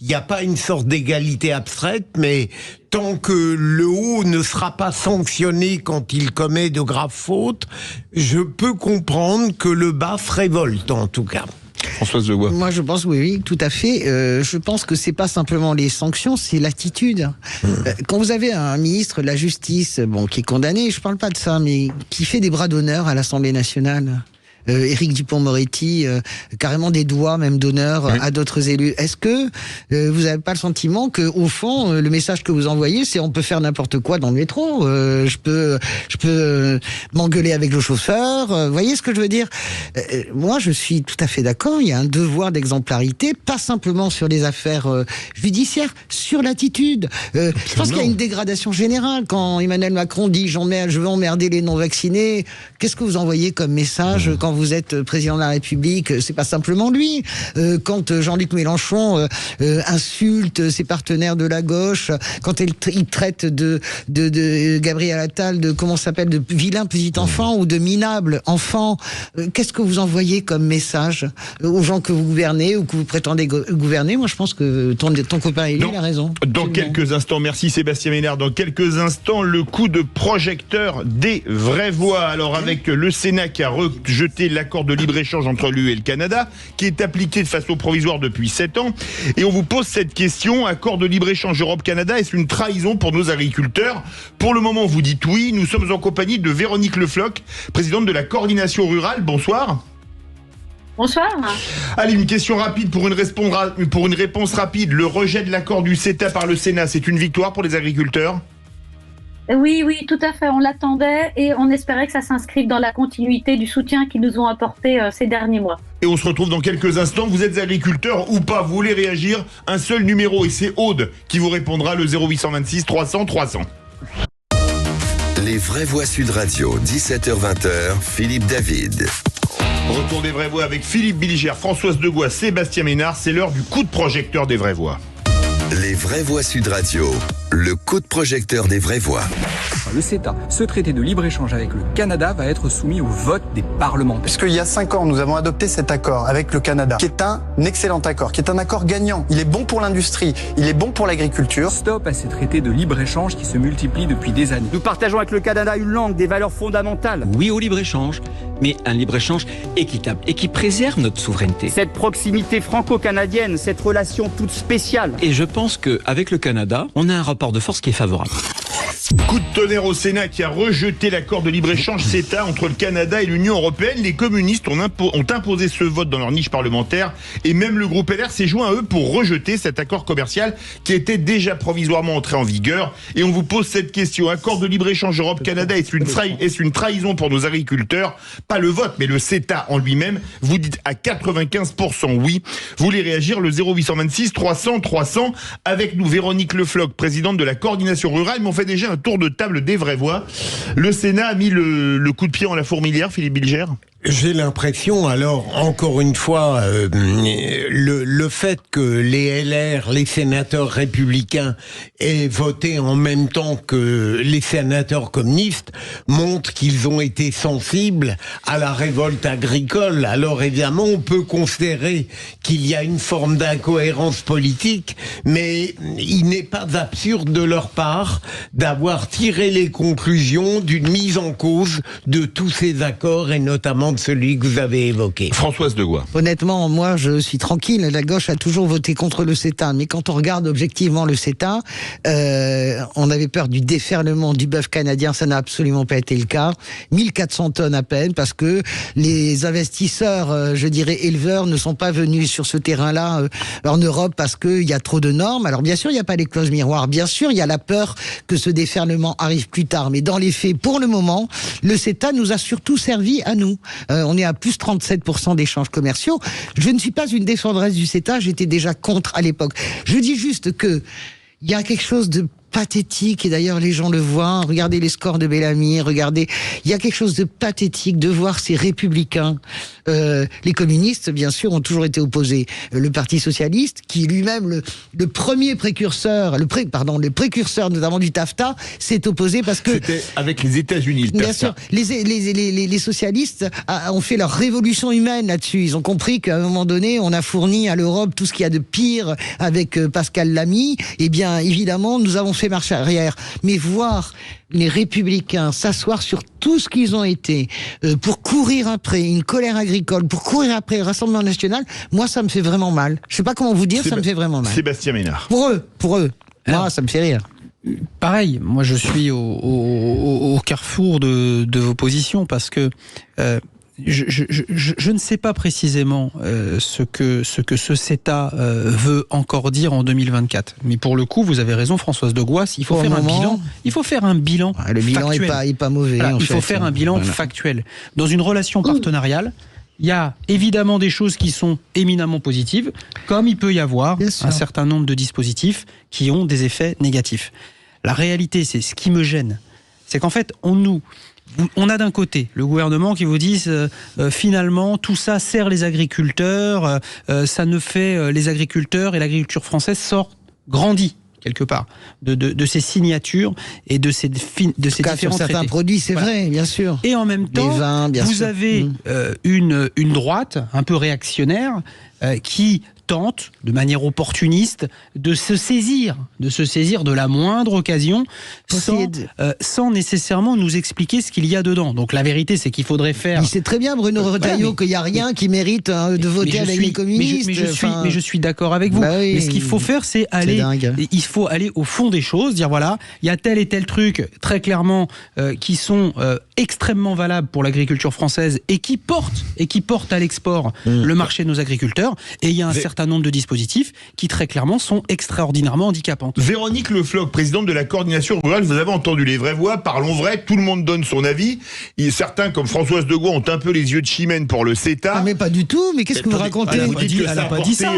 Il n'y a pas une sorte d'égalité abstraite, mais tant que le haut ne sera pas sanctionné quand il commet de graves fautes, je peux comprendre que le bas se révolte, en tout cas. Françoise Legois. Moi, je pense, oui, tout à fait. Je pense que c'est pas simplement les sanctions, c'est l'attitude. Quand vous avez un ministre de la Justice, qui est condamné, je parle pas de ça, mais qui fait des bras d'honneur à l'Assemblée nationale. Éric Dupond-Moretti, carrément des doigts même d'honneur à d'autres élus. Est-ce que vous n'avez pas le sentiment que au fond le message que vous envoyez, c'est on peut faire n'importe quoi dans le métro, je peux m'engueuler avec le chauffeur, vous voyez ce que je veux dire? Moi je suis tout à fait d'accord, il y a un devoir d'exemplarité, pas simplement sur les affaires judiciaires, sur l'attitude. Je pense qu'il y a une dégradation générale quand Emmanuel Macron dit je veux emmerder les non-vaccinés. Qu'est-ce que vous envoyez comme message quand vous êtes président de la République? C'est pas simplement lui. Quand Jean-Luc Mélenchon insulte ses partenaires de la gauche, quand il traite de Gabriel Attal de de vilain petit enfant ou de minable enfant, qu'est-ce que vous envoyez comme message aux gens que vous gouvernez ou que vous prétendez gouverner? Moi, je pense que ton copain élu a raison. Dans quelques instants, merci Sébastien Ménard. Dans quelques instants, le coup de projecteur des vraies voix. Alors avec le Sénat qui a rejeté l'accord de libre-échange entre l'UE et le Canada, qui est appliqué de façon provisoire depuis 7 ans. Et on vous pose cette question, accord de libre-échange Europe-Canada, est-ce une trahison pour nos agriculteurs? Pour le moment, vous dites oui. Nous sommes en compagnie de Véronique Lefloc, présidente de la coordination rurale. Bonsoir. Bonsoir. Allez, une question rapide pour une réponse rapide. Le rejet de l'accord du CETA par le Sénat, c'est une victoire pour les agriculteurs? Oui, tout à fait. On l'attendait et on espérait que ça s'inscrive dans la continuité du soutien qu'ils nous ont apporté ces derniers mois. Et on se retrouve dans quelques instants. Vous êtes agriculteur ou pas? Vous voulez réagir? Un seul numéro et c'est Aude qui vous répondra, le 0826 300 300. Les vraies voix Sud Radio, 17h-20h, Philippe David. Retour des vraies voix avec Philippe Bilger, Françoise Legois, Sébastien Ménard. C'est l'heure du coup de projecteur des vraies voix. Les vraies voix Sud Radio, le coup de projecteur des vraies voix. Le CETA, ce traité de libre-échange avec le Canada, va être soumis au vote des parlementaires. Puisqu'il y a 5 ans, nous avons adopté cet accord avec le Canada, qui est un excellent accord, qui est un accord gagnant. Il est bon pour l'industrie, il est bon pour l'agriculture. Stop à ces traités de libre-échange qui se multiplient depuis des années. Nous partageons avec le Canada une langue, des valeurs fondamentales. Oui au libre-échange, mais un libre-échange équitable et qui préserve notre souveraineté. Cette proximité franco-canadienne, cette relation toute spéciale. Et je pense qu'avec le Canada, on a un rapport de force qui est favorable. Coup de tonnerre au Sénat qui a rejeté l'accord de libre-échange CETA entre le Canada et l'Union européenne. Les communistes ont imposé ce vote dans leur niche parlementaire et même le groupe LR s'est joint à eux pour rejeter cet accord commercial qui était déjà provisoirement entré en vigueur. Et on vous pose cette question. Accord de libre-échange Europe-Canada, est-ce une trahison pour nos agriculteurs? Pas le vote, mais le CETA en lui-même. Vous dites à 95% oui. Vous voulez réagir, le 0826 300 300 avec nous. Véronique Le Floch, présidente de la coordination rurale. Mais on fait déjà un tour de table des vraies voix. Le Sénat a mis le coup de pied en la fourmilière, Philippe Bilger? J'ai l'impression, alors, encore une fois, le fait que les LR, les sénateurs républicains, aient voté en même temps que les sénateurs communistes montre qu'ils ont été sensibles à la révolte agricole. Alors, évidemment, on peut considérer qu'il y a une forme d'incohérence politique, mais il n'est pas absurde de leur part d'avoir tiré les conclusions d'une mise en cause de tous ces accords, et notamment de celui que vous avez évoqué. Françoise Degois. Honnêtement, moi, je suis tranquille. La gauche a toujours voté contre le CETA. Mais quand on regarde objectivement le CETA, on avait peur du déferlement du bœuf canadien. Ça n'a absolument pas été le cas. 1400 tonnes à peine, parce que les investisseurs, je dirais éleveurs, ne sont pas venus sur ce terrain-là en Europe parce qu'il y a trop de normes. Alors bien sûr, il n'y a pas les clauses miroirs. Bien sûr, il y a la peur que ce déferlement arrive plus tard. Mais dans les faits, pour le moment, le CETA nous a surtout servi à nous. On est à plus 37% d'échanges commerciaux. Je ne suis pas une défendresse du CETA, j'étais déjà contre à l'époque. Je dis juste que il y a quelque chose de pathétique, et d'ailleurs les gens le voient, regardez les scores de Bellamy, regardez, il y a quelque chose de pathétique de voir ces républicains, les communistes bien sûr ont toujours été opposés, le Parti socialiste qui lui-même le premier précurseur, le précurseur notamment du TAFTA s'est opposé parce que c'était avec les États-Unis le bien TAFTA. sûr, les socialistes ont fait leur révolution humaine là-dessus, ils ont compris qu'à un moment donné on a fourni à l'Europe tout ce qu'il y a de pire avec Pascal Lamy, et bien évidemment nous avons fait marche arrière, mais voir les républicains s'asseoir sur tout ce qu'ils ont été pour courir après une colère agricole, pour courir après le Rassemblement national, moi ça me fait vraiment mal. Je sais pas comment vous dire, ça me fait vraiment mal. Sébastien Ménard. Pour eux. Moi ça me fait rire. Pareil, moi je suis au carrefour de vos positions parce que je ne sais pas précisément ce que ce CETA veut encore dire en 2024. Mais pour le coup, vous avez raison, Françoise Degois, il faut faire un bilan. Il faut faire un bilan. Le bilan est pas mauvais. Voilà, il faut faire un bilan factuel. Dans une relation partenariale, il y a évidemment des choses qui sont éminemment positives, comme il peut y avoir un certain nombre de dispositifs qui ont des effets négatifs. La réalité, c'est ce qui me gêne, c'est qu'en fait, on a d'un côté le gouvernement qui vous dit finalement tout ça sert les agriculteurs, ça ne fait les agriculteurs et l'agriculture française grandit quelque part de ces signatures et de ces différents sur certains traités. produits, c'est vrai, bien sûr. Et en même temps, vous avez une droite un peu réactionnaire qui tente, de manière opportuniste, de se saisir de la moindre occasion sans nécessairement nous expliquer ce qu'il y a dedans. Donc la vérité, c'est qu'il faudrait faire... Il sait très bien, Bruno Retailleau, qu'il n'y a rien qui mérite de voter avec les communistes. Mais je suis d'accord avec vous. Oui, mais ce qu'il faut faire, c'est aller au fond des choses, dire voilà, il y a tel et tel truc, très clairement, qui sont extrêmement valables pour l'agriculture française et qui portent à l'export le marché de nos agriculteurs. Et il y a un certain nombre de dispositifs qui très clairement sont extraordinairement handicapants. Véronique Le Floch, présidente de la coordination rurale, vous avez entendu les vraies voix, parlons vrai, tout le monde donne son avis. Et certains, comme Françoise Degois, ont un peu les yeux de chimène pour le CETA. Ah mais pas du tout, mais qu'est-ce que vous racontez? Elle n'a pas dit ça.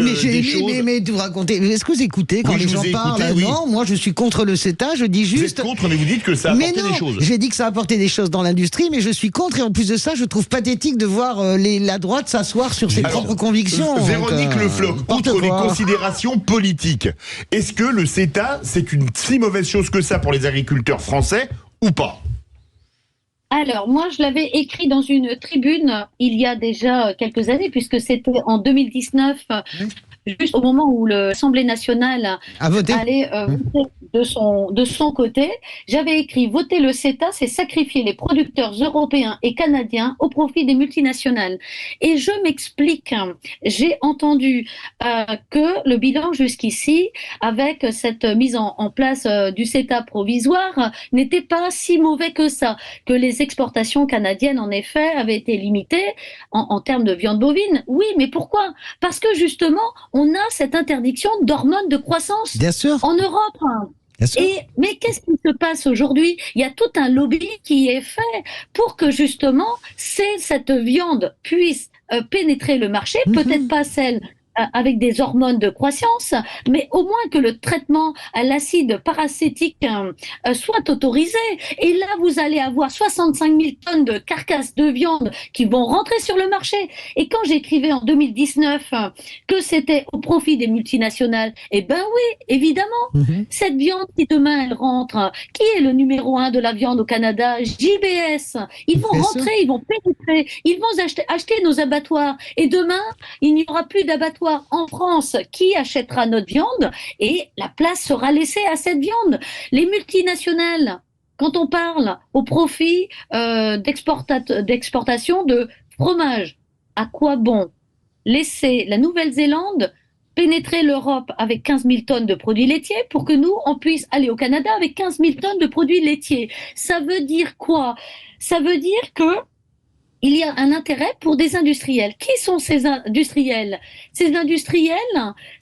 Mais vous racontez, est-ce que vous écoutez quand les gens parlent? Non, moi je suis contre le CETA, je dis juste... Vous êtes contre, mais vous dites que ça a apporté des choses. J'ai dit que ça a apporté des choses dans l'industrie, mais je suis contre, et en plus de ça, je trouve pathétique de voir la droite s'asseoir sur ses propres convictions. Véronique Le Floch, outre les considérations politiques, est-ce que le CETA, c'est une si mauvaise chose que ça pour les agriculteurs français ou pas? Alors, moi, je l'avais écrit dans une tribune il y a déjà quelques années, puisque c'était en 2019, juste au moment où l'Assemblée nationale allait voter de son côté, j'avais écrit « Voter le CETA, c'est sacrifier les producteurs européens et canadiens au profit des multinationales ». Et je m'explique, j'ai entendu que le bilan jusqu'ici, avec cette mise en place du CETA provisoire, n'était pas si mauvais que ça, que les exportations canadiennes, en effet, avaient été limitées en termes de viande bovine. Oui, mais pourquoi? Parce que justement, on a cette interdiction d'hormones de croissance en Europe. Mais qu'est-ce qui se passe aujourd'hui? Il y a tout un lobby qui est fait pour que justement cette viande puisse pénétrer le marché, peut-être pas celle avec des hormones de croissance, mais au moins que le traitement à l'acide paracétique soit autorisé. Et là, vous allez avoir 65 000 tonnes de carcasses de viande qui vont rentrer sur le marché. Et quand j'écrivais en 2019 que c'était au profit des multinationales, eh ben oui, évidemment, cette viande qui demain elle rentre, qui est le numéro 1 de la viande au Canada? JBS. Ils vont rentrer, ils vont pénétrer, ils vont acheter nos abattoirs. Et demain, il n'y aura plus d'abattoirs en France. Qui achètera notre viande? Et la place sera laissée à cette viande. Les multinationales, quand on parle au profit d'exportation de fromage, à quoi bon laisser la Nouvelle-Zélande pénétrer l'Europe avec 15 000 tonnes de produits laitiers pour que nous, on puisse aller au Canada avec 15 000 tonnes de produits laitiers? Ça veut dire quoi? Ça veut dire que il y a un intérêt pour des industriels. Qui sont ces industriels? Ces industriels,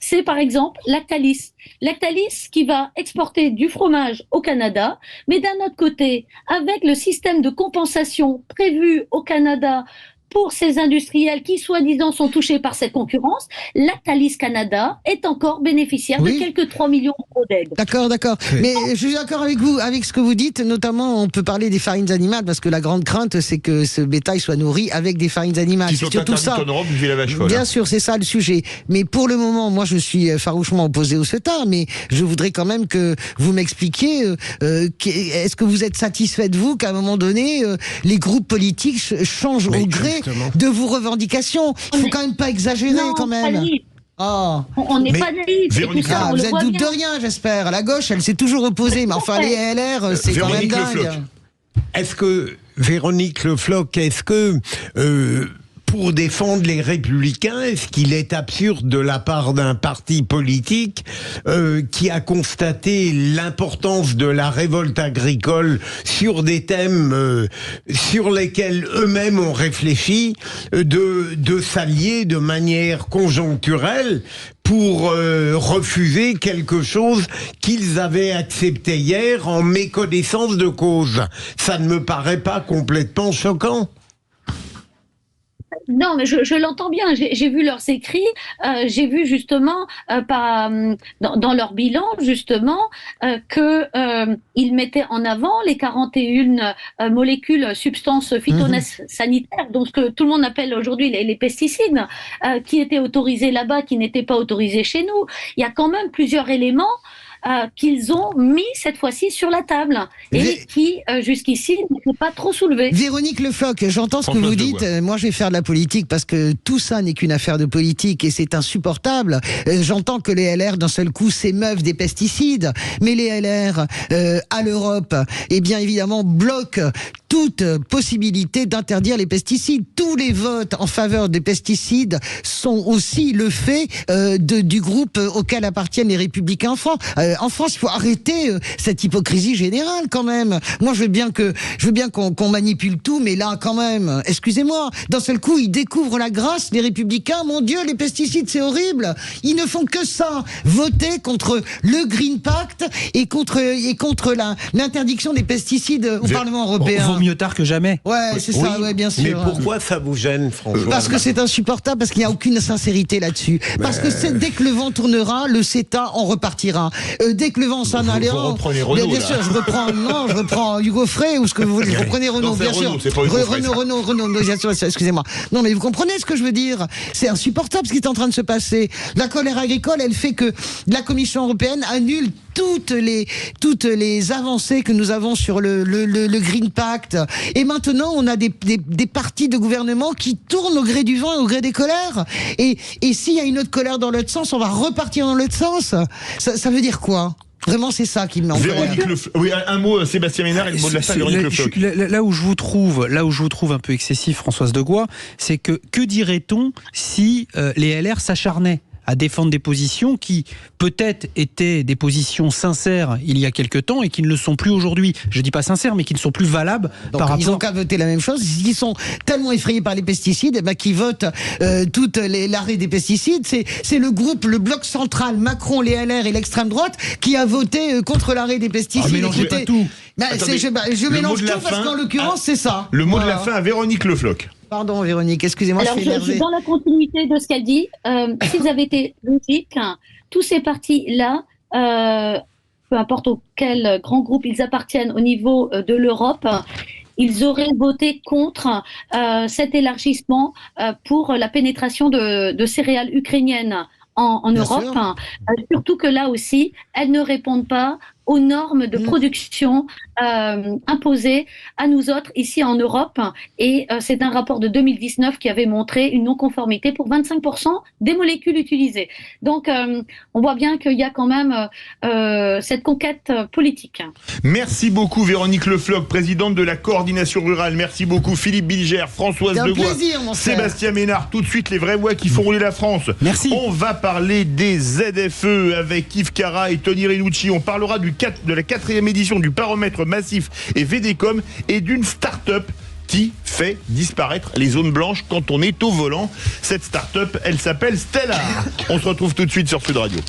c'est par exemple Lactalis. Lactalis qui va exporter du fromage au Canada, mais d'un autre côté, avec le système de compensation prévu au Canada pour ces industriels qui, soi-disant, sont touchés par cette concurrence, Lactalis Canada est encore bénéficiaire de quelques 3 millions d'euros d'aide. D'accord. Mais je suis d'accord avec vous, avec ce que vous dites. Notamment, on peut parler des farines animales, parce que la grande crainte, c'est que ce bétail soit nourri avec des farines animales. C'est surtout ça. En Europe, vu la vache folle. Bien sûr, c'est ça le sujet. Mais pour le moment, moi, je suis farouchement opposé au CETA, mais je voudrais quand même que vous m'expliquiez, est-ce que vous êtes satisfait de vous qu'à un moment donné, les groupes politiques changent au gré de vos revendications? Il faut quand même pas exagérer quand même. On n'est pas naïfs. Vous êtes doute de rien, j'espère. La gauche, elle s'est toujours opposée, mais enfin les LR, c'est quand même dingue. Est-ce que, Véronique Le Floch, pour défendre les Républicains, est-ce qu'il est absurde de la part d'un parti politique qui a constaté l'importance de la révolte agricole sur des thèmes sur lesquels eux-mêmes ont réfléchi, de s'allier de manière conjoncturelle pour refuser quelque chose qu'ils avaient accepté hier en méconnaissance de cause? Ça ne me paraît pas complètement choquant. Non, mais je l'entends bien. J'ai vu leurs écrits. J'ai vu justement dans leur bilan justement qu'ils mettaient en avant les 41 molécules, substances phytosanitaires, donc ce que tout le monde appelle aujourd'hui les pesticides, qui étaient autorisés là-bas, qui n'étaient pas autorisés chez nous. Il y a quand même plusieurs éléments qu'ils ont mis cette fois-ci sur la table et qui jusqu'ici n'étaient pas trop soulevés. Véronique Le Floch, j'entends ce que vous dites. Moi, je vais faire de la politique parce que tout ça n'est qu'une affaire de politique et c'est insupportable. J'entends que les LR, d'un seul coup, s'émeuvent des pesticides, mais les LR à l'Europe, eh bien évidemment, bloquent toute possibilité d'interdire les pesticides. Tous les votes en faveur des pesticides sont aussi le fait du groupe auquel appartiennent les Républicains en France. En France, il faut arrêter cette hypocrisie générale quand même. Moi, je veux bien qu'on manipule tout, mais là, quand même, excusez-moi, d'un seul coup, ils découvrent la grâce, les Républicains. Mon Dieu, les pesticides, c'est horrible. Ils ne font que ça, voter contre le Green Pact et contre l'interdiction des pesticides au Parlement européen. Vaut mieux tard que jamais. Ouais, c'est ça, ouais, bien sûr. Mais pourquoi ça vous gêne, François? Parce que c'est insupportable, parce qu'il n'y a aucune sincérité là-dessus. Parce que dès que le vent tournera, le CETA en repartira. Dès que le vent s'en allait, vous reprenez Renault, bien sûr, je reprends Hugo Frey ou ce que vous voulez. Vous reprenez Renault, bien sûr. Renault, bien sûr, excusez-moi. Non, mais vous comprenez ce que je veux dire? C'est insupportable ce qui est en train de se passer. La colère agricole, elle fait que la Commission européenne annule toutes les avancées que nous avons sur le Green Pact. Et maintenant, on a des partis de gouvernement qui tournent au gré du vent et au gré des colères. Et s'il y a une autre colère dans l'autre sens, on va repartir dans l'autre sens. Ça veut dire quoi ? Vraiment, c'est ça qui me met en colère. Oui, un mot, Sébastien Ménard, et le mot de la fin, Véronique Le Floch. Là où je vous trouve un peu excessif, Françoise Degois, c'est que dirait-on si les LR s'acharnaient à défendre des positions qui peut-être étaient des positions sincères il y a quelque temps et qui ne le sont plus aujourd'hui. Je dis pas sincères, mais qui ne sont plus valables. Donc, par rapport. Ils ont qu'à voter la même chose. Ils sont tellement effrayés par les pesticides, qu'ils votent l'arrêt des pesticides. C'est le bloc central, Macron, les LR et l'extrême droite, qui a voté contre l'arrêt des pesticides. Mélangez pas tout. Je mélange tout parce qu'en l'occurrence, c'est ça. Le mot de la fin à Véronique Le Floch. Pardon Véronique, excusez-moi, je suis énervée. Dans la continuité de ce qu'elle dit, s'ils avaient été logiques, tous ces partis-là, peu importe auquel grand groupe ils appartiennent au niveau de l'Europe, ils auraient voté contre cet élargissement pour la pénétration de céréales ukrainiennes en Europe. Surtout que là aussi, elles ne répondent pas aux normes de production imposées à nous autres ici en Europe. Et c'est un rapport de 2019 qui avait montré une non-conformité pour 25% des molécules utilisées. Donc on voit bien qu'il y a quand même cette conquête politique. Merci beaucoup Véronique Le Floch, présidente de la coordination rurale. Merci beaucoup Philippe Bilger, Françoise Degois, Sébastien Ménard. Tout de suite, les vraies voix qui font rouler la France. Merci. On va parler des ZFE avec Yves Cara et Tony Rinucci. On parlera de la 4e édition du Baromètre Massif et VDCOM et d'une start-up qui fait disparaître les zones blanches quand on est au volant. Cette start-up, elle s'appelle Stellar. On se retrouve tout de suite sur Sud Radio.